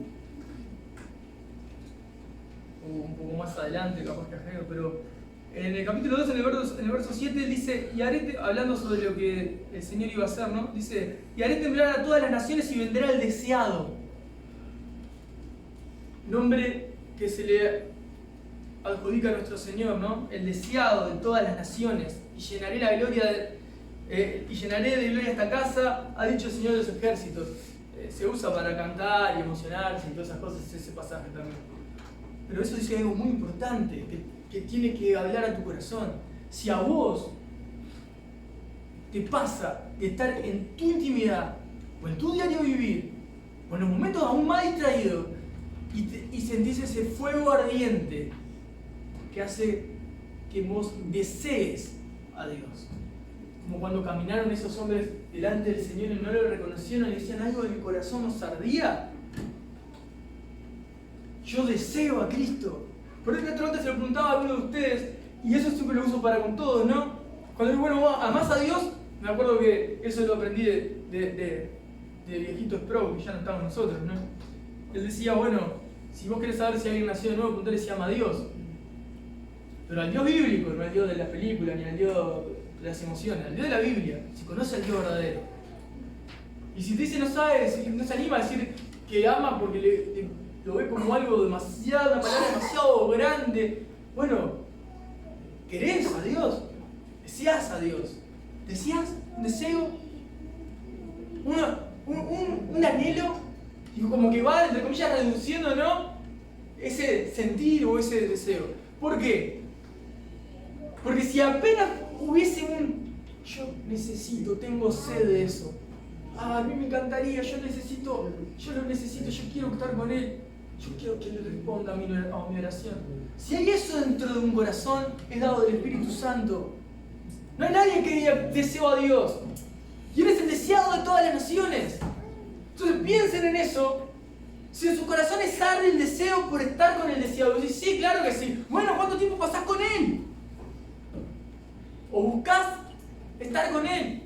[SPEAKER 1] o un poco más adelante, capaz que Ageo, pero en el capítulo 2, en el verso 7, dice, y haré, hablando sobre lo que el Señor iba a hacer, ¿no? Dice, y haré temblar a todas las naciones y vendrá el deseado. Nombre que se le adjudica a nuestro Señor, ¿no? El deseado de todas las naciones, y llenaré la gloria y llenaré de gloria esta casa, ha dicho el Señor de los ejércitos. Se usa para cantar y emocionarse y todas esas cosas, ese pasaje también. Pero eso dice algo muy importante, que tiene que hablar a tu corazón. Si a vos te pasa de estar en tu intimidad, o en tu diario vivir, o en los momentos aún más distraídos, y sentís ese fuego ardiente que hace que vos desees a Dios. Como cuando caminaron esos hombres delante del Señor y no lo reconocieron y decían, algo de mi corazón nos ardía. Yo deseo a Cristo. Por eso otra vez se lo preguntaba a alguno de ustedes, y eso siempre lo uso para con todos, ¿no? Cuando digo, bueno, vos amás a Dios, me acuerdo que eso lo aprendí de viejito Sproul, que ya no estamos nosotros, ¿no? Él decía, bueno, Si vos querés saber si alguien nació de nuevo, preguntale si ama a Dios. Pero al Dios bíblico, no al Dios de las películas, ni al Dios de las emociones, al Dios de la Biblia. Si conoce al Dios verdadero. Y si te dice no sabe, si no se anima a decir que ama porque lo ve como algo demasiado, una palabra demasiado grande. Bueno, ¿querés a Dios? ¿Deseás a Dios? ¿Deseás un deseo? ¿Un anhelo? Y como que va, entre comillas, reduciendo, ¿no? Ese sentir o ese deseo. ¿Por qué? Porque si apenas hubiese yo necesito, tengo sed de eso. A mí me encantaría, yo lo necesito, yo quiero estar con Él. Yo quiero que Él responda a mi oración. Si hay eso dentro de un corazón, es dado del Espíritu Santo. No hay nadie que diga deseo a Dios. Y Él es el deseado de todas las naciones. Entonces piensen en eso. Si en sus corazones arde el deseo por estar con el deseado, decís, sí, claro que sí. Bueno, ¿cuánto tiempo pasás con Él? O buscás estar con Él.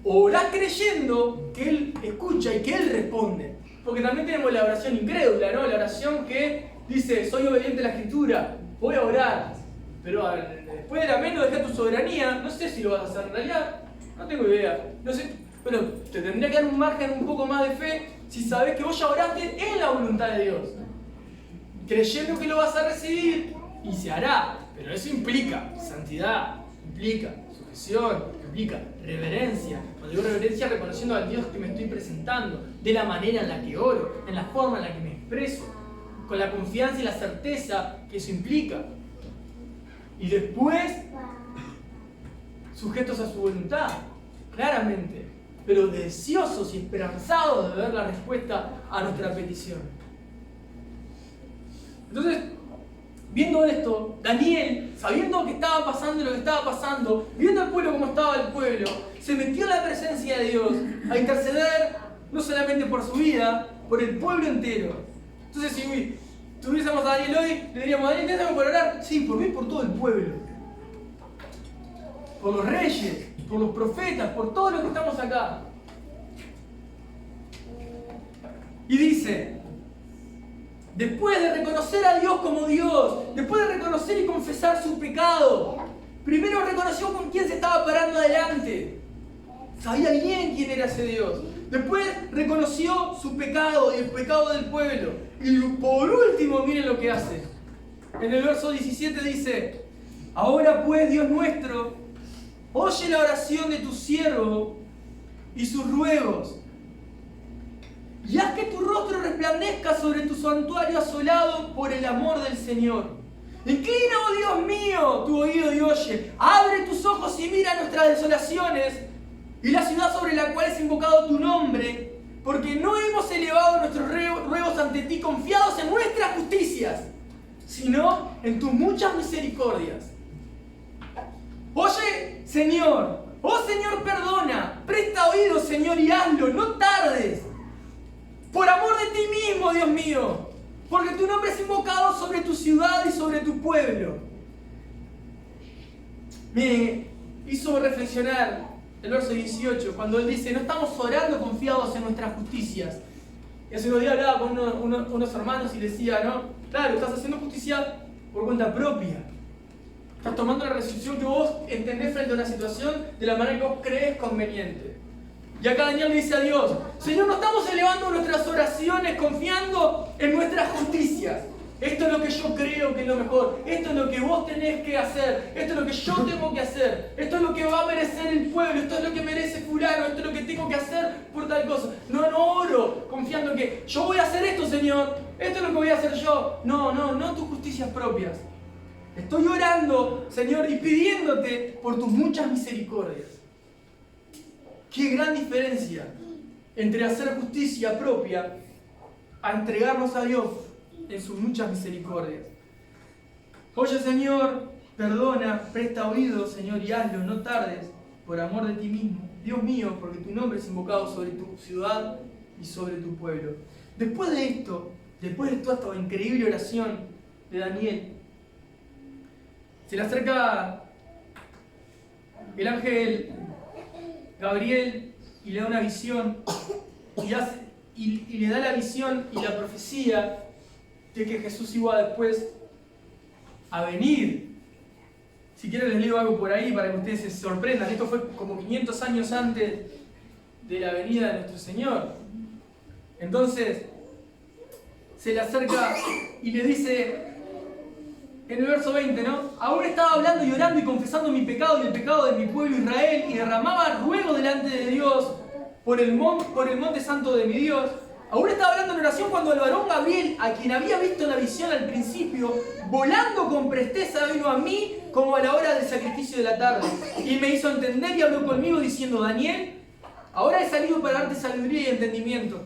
[SPEAKER 1] O orás creyendo que Él escucha y que Él responde. Porque también tenemos la oración incrédula, ¿no? La oración que dice, soy obediente a la Escritura, voy a orar. Pero después de la menos dejar tu soberanía, no sé si lo vas a hacer en realidad. No tengo idea. No sé. Bueno, te tendría que dar un margen un poco más de fe si sabes que vos ya oraste en la voluntad de Dios. Creyendo que lo vas a recibir y se hará. Pero eso implica santidad, implica sujeción, implica reverencia. Cuando digo reverencia, reconociendo al Dios que me estoy presentando, de la manera en la que oro, en la forma en la que me expreso, con la confianza y la certeza que eso implica. Y después, sujetos a su voluntad, claramente, pero deseosos y esperanzados de ver la respuesta a nuestra petición. Entonces, viendo esto, Daniel, sabiendo que estaba pasando lo que estaba pasando, viendo al pueblo como estaba el pueblo, se metió en la presencia de Dios a interceder no solamente por su vida, por el pueblo entero. Entonces, si tuviésemos a Daniel hoy, le diríamos, Daniel, ¿qué hacemos por orar? Sí, por mí y por todo el pueblo. Por los reyes, por los profetas, por todos los que estamos acá. Y dice, después de reconocer a Dios como Dios, después de reconocer y confesar su pecado, primero reconoció con quién se estaba parando adelante. Sabía bien quién era ese Dios. Después reconoció su pecado y el pecado del pueblo. Y por último, miren lo que hace. En el verso 17 dice, ahora pues, Dios nuestro, oye la oración de tu siervo y sus ruegos. Y haz que tu rostro resplandezca sobre tu santuario asolado por el amor del Señor. Inclina, oh Dios mío, tu oído y oye. Abre tus ojos y mira nuestras desolaciones y la ciudad sobre la cual es invocado tu nombre, porque no hemos elevado nuestros ruegos ante ti confiados en nuestras justicias, sino en tus muchas misericordias. Oye, Señor, oh Señor, perdona, presta oído, Señor, y hazlo, no tardes. Por amor de ti mismo, Dios mío, porque tu nombre es invocado sobre tu ciudad y sobre tu pueblo. Me hizo reflexionar el verso 18, cuando él dice, no estamos orando confiados en nuestras justicias. Y hace unos días hablaba con unos hermanos y decía, no, claro, estás haciendo justicia por cuenta propia. Estás tomando la resolución que vos entendés frente a una situación de la manera que vos crees conveniente. Y acá Daniel le dice a Dios, Señor, no estamos elevando nuestras oraciones confiando en nuestras justicias. Esto es lo que yo creo que es lo mejor. Esto es lo que vos tenés que hacer. Esto es lo que yo tengo que hacer. Esto es lo que va a merecer el pueblo. Esto es lo que merece fulano. Esto es lo que tengo que hacer por tal cosa. No oro confiando en que yo voy a hacer esto, Señor. Esto es lo que voy a hacer yo. No tus justicias propias. Estoy orando, Señor, y pidiéndote por tus muchas misericordias. Qué gran diferencia entre hacer justicia propia a entregarnos a Dios en sus muchas misericordias. Oye, Señor, perdona, presta oído, Señor, y hazlo, no tardes, por amor de ti mismo. Dios mío, porque tu nombre es invocado sobre tu ciudad y sobre tu pueblo. Después de toda esta increíble oración de Daniel, se le acerca el ángel Gabriel y le da una visión y le da la visión y la profecía que Jesús iba después a venir. Si quieren les leo algo por ahí para que ustedes se sorprendan. Esto fue como 500 años antes de la venida de nuestro Señor. Entonces, se le acerca y le dice en el verso 20, ¿no? Aún estaba hablando y orando y confesando mi pecado y el pecado de mi pueblo Israel, y derramaba ruego delante de Dios por el monte santo de mi Dios. Aún estaba hablando en oración cuando el varón Gabriel, a quien había visto en la visión al principio, volando con presteza vino a mí como a la hora del sacrificio de la tarde. Y me hizo entender y habló conmigo diciendo: Daniel, ahora he salido para darte sabiduría y entendimiento.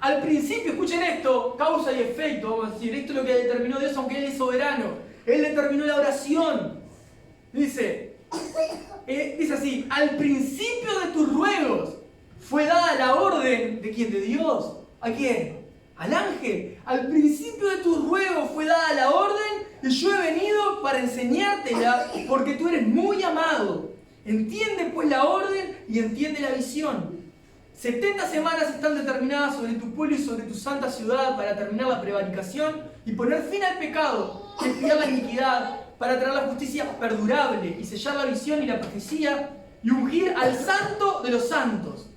[SPEAKER 1] Al principio, escuchen esto, causa y efecto, vamos a decir, esto es lo que determinó Dios, aunque Él es soberano. Él determinó la oración. Dice así: al principio de tus ruegos fue dada la orden, ¿de quién? De Dios. ¿A quién? Al ángel. Al principio de tus ruegos fue dada la orden, y yo he venido para enseñártela, porque tú eres muy amado. Entiende pues la orden y entiende la visión. 70 semanas están determinadas sobre tu pueblo y sobre tu santa ciudad para terminar la prevaricación y poner fin al pecado, expiar la iniquidad, para traer la justicia perdurable y sellar la visión y la profecía y ungir al santo de los santos.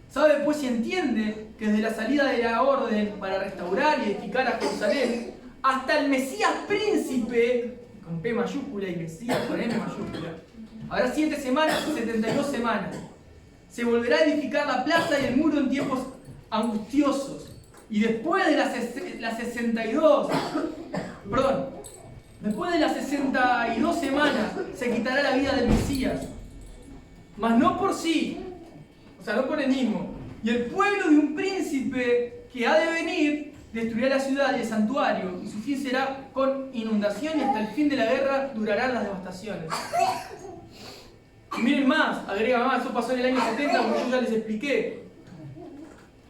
[SPEAKER 1] Sabe pues y entiende que desde la salida de la orden para restaurar y edificar a Jerusalén hasta el Mesías príncipe, con P mayúscula y Mesías con M mayúscula, habrá 7 semanas y 72 semanas. Se volverá a edificar la plaza y el muro en tiempos angustiosos. Y después de las 62 semanas se quitará la vida del Mesías. Mas no por sí, o sea, no por él mismo. Y el pueblo de un príncipe que ha de venir destruirá la ciudad y el santuario, y su fin será con inundación, y hasta el fin de la guerra durarán las devastaciones. Y miren más, agrega más, eso pasó en el año 70, como yo ya les expliqué.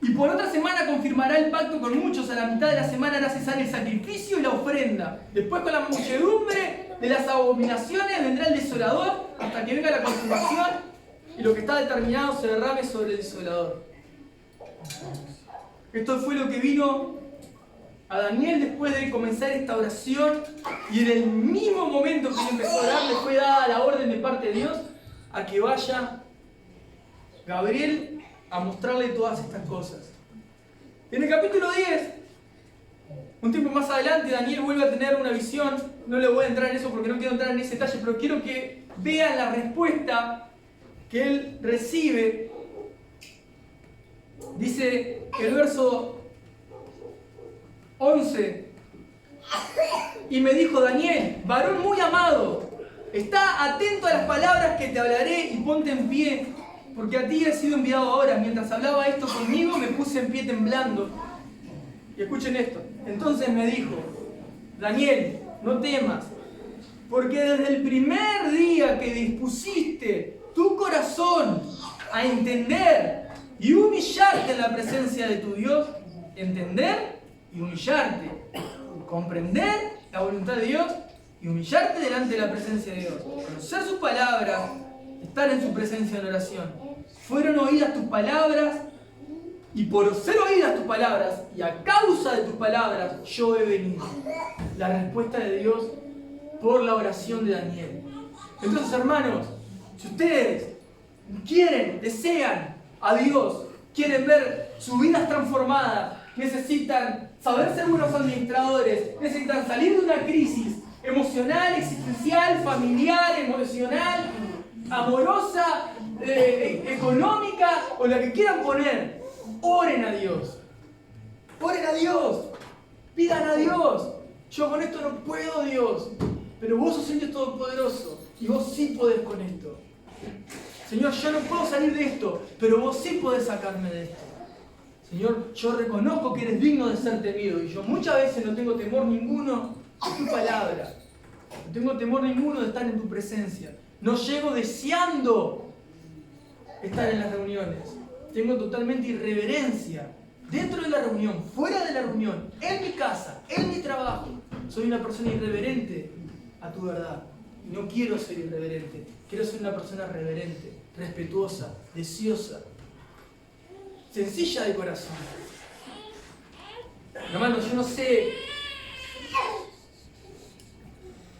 [SPEAKER 1] Y por otra semana confirmará el pacto con muchos, a la mitad de la semana hará cesar el sacrificio y la ofrenda. Después, con la muchedumbre de las abominaciones, vendrá el desolador, hasta que venga la consumación y lo que está determinado se derrame sobre el desolador. Esto fue lo que vino a Daniel después de comenzar esta oración, y en el mismo momento que él empezó a orar le fue dada la orden de parte de Dios a que vaya Gabriel a mostrarle todas estas cosas. En el capítulo 10, un tiempo más adelante, Daniel vuelve a tener una visión. No le voy a entrar en eso porque no quiero entrar en ese detalle, pero quiero que vean la respuesta que él recibe. Dice el verso 11: y me dijo Daniel, varón muy amado, está atento a las palabras que te hablaré y ponte en pie, porque a ti he sido enviado ahora. Mientras hablaba esto conmigo, me puse en pie temblando. Y escuchen esto. Entonces me dijo: Daniel, no temas, porque desde el primer día que dispusiste tu corazón a entender y humillarte en la presencia de tu Dios, entender y humillarte, comprender la voluntad de Dios y humillarte delante de la presencia de Dios, conocer sus palabras, estar en su presencia en oración. Fueron oídas tus palabras, y por ser oídas tus palabras y a causa de tus palabras yo he venido. La respuesta de Dios por la oración de Daniel. Entonces, hermanos, si ustedes quieren, desean a Dios, quieren ver sus vidas transformadas, necesitan saber ser buenos administradores, necesitan salir de una crisis emocional, existencial, familiar, emocional, amorosa, económica, o la que quieran poner, oren a Dios. Oren a Dios. Pidan a Dios. Yo con esto no puedo, Dios. Pero vos sos el Dios Todopoderoso. Y vos sí podés con esto. Señor, yo no puedo salir de esto, pero vos sí podés sacarme de esto. Señor, yo reconozco que eres digno de ser temido. Y yo muchas veces no tengo temor ninguno de tu palabra. No tengo temor ninguno de estar en tu presencia. No llego deseando estar en las reuniones. Tengo totalmente irreverencia dentro de la reunión, fuera de la reunión, en mi casa, en mi trabajo. Soy una persona irreverente a tu verdad. Y no quiero ser irreverente. Quiero ser una persona reverente, respetuosa, deseosa, sencilla de corazón. Hermanos, yo no sé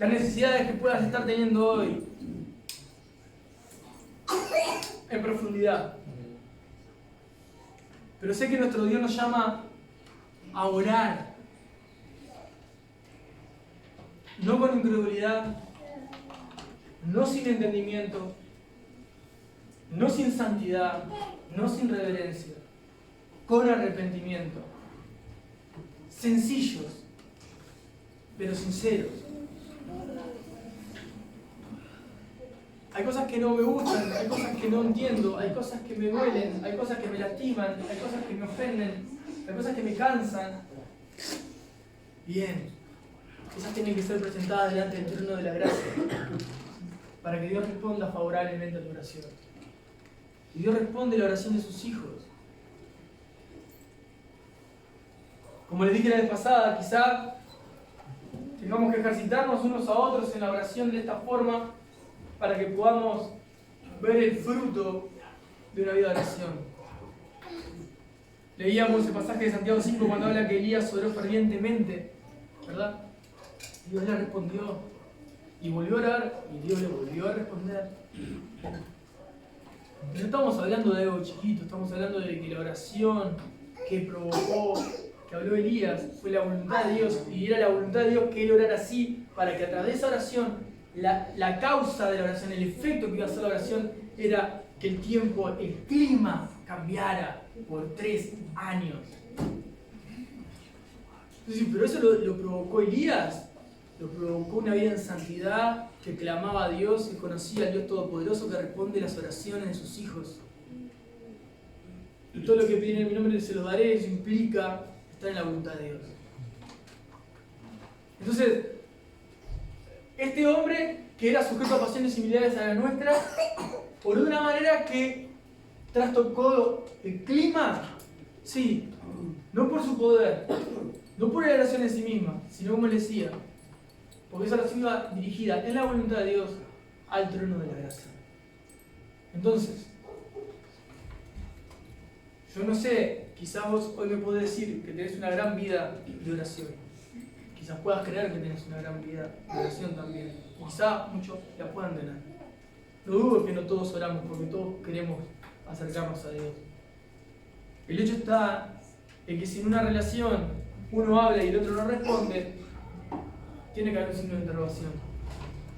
[SPEAKER 1] las necesidades que puedas estar teniendo hoy en profundidad. Pero sé que nuestro Dios nos llama a orar, no con incredulidad, no sin entendimiento, no sin santidad, no sin reverencia, con arrepentimiento, sencillos, pero sinceros. Hay cosas que no me gustan, hay cosas que no entiendo, hay cosas que me duelen, hay cosas que me lastiman, hay cosas que me ofenden, hay cosas que me cansan. Bien, esas tienen que ser presentadas delante del trono de la gracia para que Dios responda favorablemente a tu oración. Y Dios responde la oración de sus hijos. Como les dije la vez pasada, quizá tengamos que ejercitarnos unos a otros en la oración de esta forma para que podamos ver el fruto de una vida de oración. Leíamos el pasaje de Santiago 5 cuando habla que Elías oró fervientemente, ¿verdad? Dios le respondió y volvió a orar y Dios le volvió a responder. No estamos hablando de algo chiquito, estamos hablando de que la oración que provocó, que habló Elías, fue la voluntad de Dios, y era la voluntad de Dios que él orara así, para que a través de esa oración, la causa de la oración, el efecto que iba a hacer la oración, era que el tiempo, el clima cambiara por 3 años. Entonces, pero eso lo provocó Elías, lo provocó una vida en santidad, que clamaba a Dios, que conocía al Dios Todopoderoso que responde las oraciones de sus hijos. Y todo lo que piden en mi nombre se los daré, eso implica estar en la voluntad de Dios. Entonces, este hombre, que era sujeto a pasiones similares a la nuestra, oró de una manera que trastocó el clima, sí, no por su poder, no por la oración en sí misma, sino como él decía, porque esa oración iba dirigida en la voluntad de Dios al trono de la gracia. Entonces, yo no sé, quizás vos hoy me podés decir que tenés una gran vida de oración. Quizás puedas creer que tenés una gran vida de oración también. Quizás muchos la puedan tener. No dudo que no todos oramos, porque todos queremos acercarnos a Dios. El hecho está en que si en una relación uno habla y el otro no responde, tiene que haber un signo de interrogación.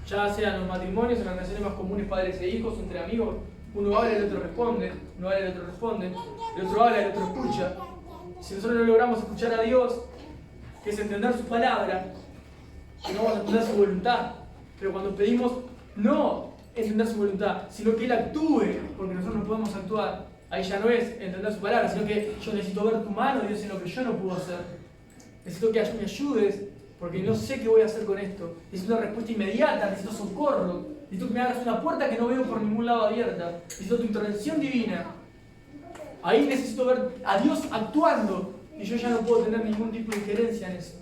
[SPEAKER 1] Ya sea en los matrimonios, en las relaciones más comunes, padres e hijos, entre amigos, uno habla y el otro responde, uno habla y el otro responde, el otro habla y el otro escucha. Si nosotros no logramos escuchar a Dios, que es entender su palabra, no vamos a entender su voluntad. Pero cuando pedimos no entender su voluntad, sino que Él actúe, porque nosotros no podemos actuar, ahí ya no es entender su palabra, sino que yo necesito ver tu mano, Dios, en lo que yo no puedo hacer. Necesito que me ayudes, porque no sé qué voy a hacer con esto. Necesito una respuesta inmediata, necesito socorro, necesito que me hagas una puerta que no veo por ningún lado abierta, necesito tu intervención divina. Ahí necesito ver a Dios actuando y yo ya no puedo tener ningún tipo de injerencia en eso.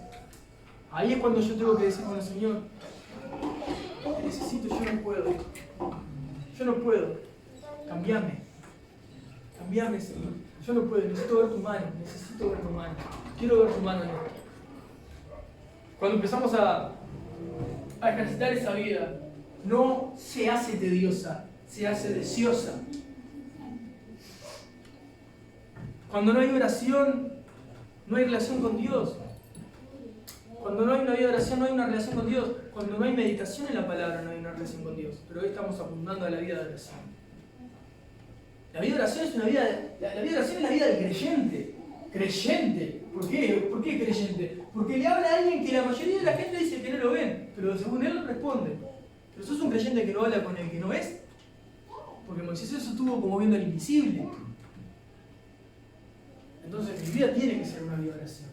[SPEAKER 1] Ahí es cuando yo tengo que decir, bueno, Señor, te necesito, yo no puedo, cambiame, Señor, yo no puedo, necesito ver tu mano, quiero ver tu mano en esto. Cuando empezamos a ejercitar esa vida, no se hace tediosa, se hace deseosa. Cuando no hay oración, no hay relación con Dios. Cuando no hay una vida de oración, no hay una relación con Dios. Cuando no hay meditación en la palabra, no hay una relación con Dios. Pero hoy estamos apuntando a la vida de oración. La vida de oración es una vida, la vida de oración es la vida del creyente. Creyente. ¿Por qué? ¿Por qué creyente? Porque le habla a alguien que la mayoría de la gente dice que no lo ven, pero según él responde. Pero sos un creyente que no habla con el que no ves. Porque Moisés eso estuvo como viendo al invisible. Entonces mi vida tiene que ser una vida de oración.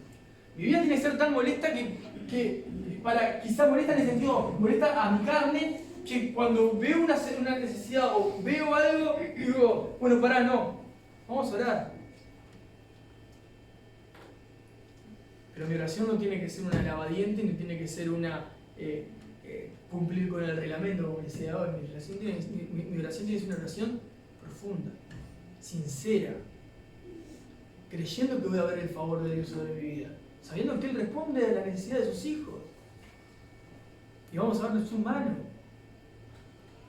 [SPEAKER 1] Mi vida tiene que ser tan molesta que quizás molesta en el sentido, molesta a mi carne, que cuando veo una necesidad o veo algo, digo, bueno, pará, no, vamos a orar. Pero mi oración no tiene que ser una lavadiente, ni tiene que ser una cumplir con el reglamento, como decía ahora. Mi oración tiene que ser una oración profunda, sincera, creyendo que voy a ver el favor de Dios sobre mi vida, sabiendo que Él responde a la necesidad de sus hijos. y vamos a darle su mano.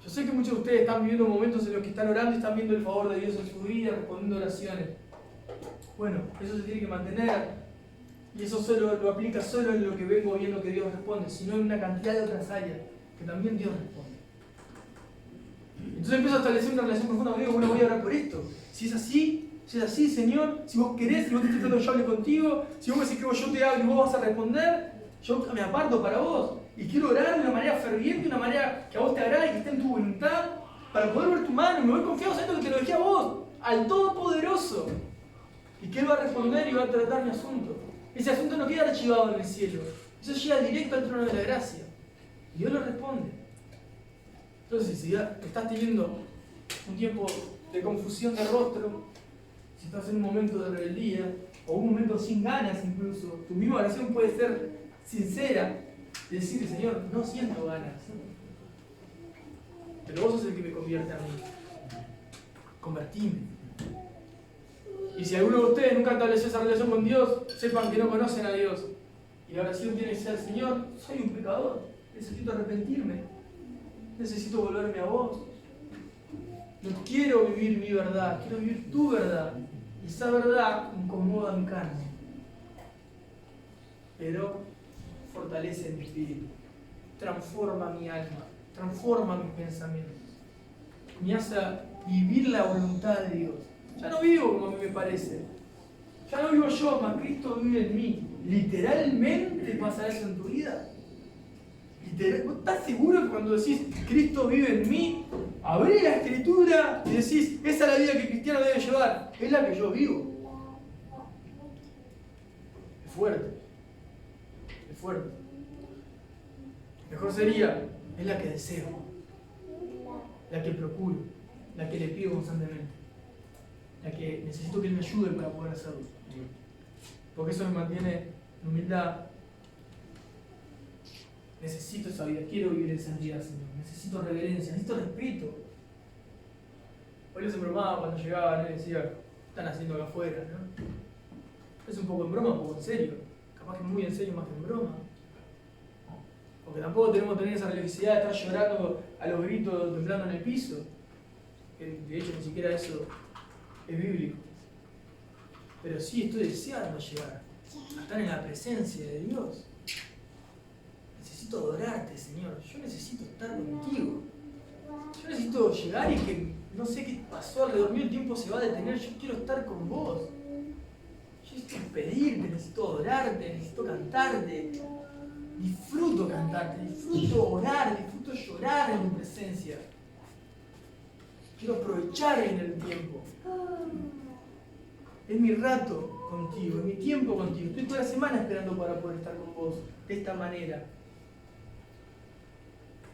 [SPEAKER 1] Yo sé que muchos de ustedes están viviendo momentos en los que están orando y están viendo el favor de Dios en su vida, respondiendo oraciones. Bueno, eso se tiene que mantener. Y eso solo lo aplica solo en lo que vengo viendo que Dios responde, sino en una cantidad de otras áreas que también Dios responde. Entonces empiezo a establecer una relación profunda con Dios. Bueno, voy a orar por esto. Si es así, Señor, si vos querés, si vos te estás tratando yo hable contigo, si vos me decís que yo te hablo y vos vas a responder, yo me aparto para vos. Y quiero orar de una manera ferviente, de una manera que a vos te agrade, que esté en tu voluntad, para poder ver tu mano. Y me voy confiado sabiendo que te lo dejé a vos, al Todopoderoso. Y que Él va a responder y va a tratar mi asunto. Ese asunto no queda archivado en el cielo. Eso llega directo al trono de la gracia. Y Dios lo responde. Entonces, si ya estás teniendo un tiempo de confusión de rostro, si estás en un momento de rebeldía, o un momento sin ganas incluso, tu misma oración puede ser sincera y decir, Señor, no siento ganas. Pero vos sos el que me convierte a mí. Convertime. Y si alguno de ustedes nunca estableció esa relación con Dios, sepan que no conocen a Dios. Y la oración tiene que ser, Señor, soy un pecador, necesito arrepentirme, necesito volverme a vos. No quiero vivir mi verdad, quiero vivir tu verdad. Y esa verdad incomoda mi carne, pero fortalece mi espíritu, transforma mi alma, transforma mis pensamientos, me hace vivir la voluntad de Dios. Ya no vivo como a mí me parece. Ya no vivo yo, mas Cristo vive en mí. ¿Literalmente pasa eso en tu vida? ¿Vos estás seguro que cuando decís Cristo vive en mí, abrís la Escritura y decís, esa es la vida que el cristiano debe llevar? Es la que yo vivo. Es fuerte. Es fuerte. Mejor sería, es la que deseo, la que procuro, la que le pido constantemente, la que necesito que Él me ayude para poder hacerlo. Porque eso me mantiene en humildad. Necesito esa vida, quiero vivir en santidad, Señor. Necesito reverencia, necesito respeto. Hoy les bromaba cuando llegaban y decía, ¿qué están haciendo acá afuera? ¿No? Es un poco en broma, un poco en serio. Capaz que muy en serio más que en broma. Porque tampoco tenemos que tener esa religiosidad de estar llorando a los gritos, temblando en el piso. Que de hecho ni siquiera eso es bíblico. Pero sí estoy deseando llegar a estar en la presencia de Dios. Necesito adorarte, Señor. Yo necesito estar contigo. Yo necesito llegar y que no sé qué pasó alrededor mío, el tiempo se va a detener. Yo quiero estar con vos. Yo necesito pedirte, necesito adorarte, necesito cantarte. Disfruto cantarte, disfruto orar, disfruto llorar en tu presencia. Quiero aprovechar en el tiempo. Es mi rato contigo, es mi tiempo contigo. Estoy toda la semana esperando para poder estar con vos de esta manera.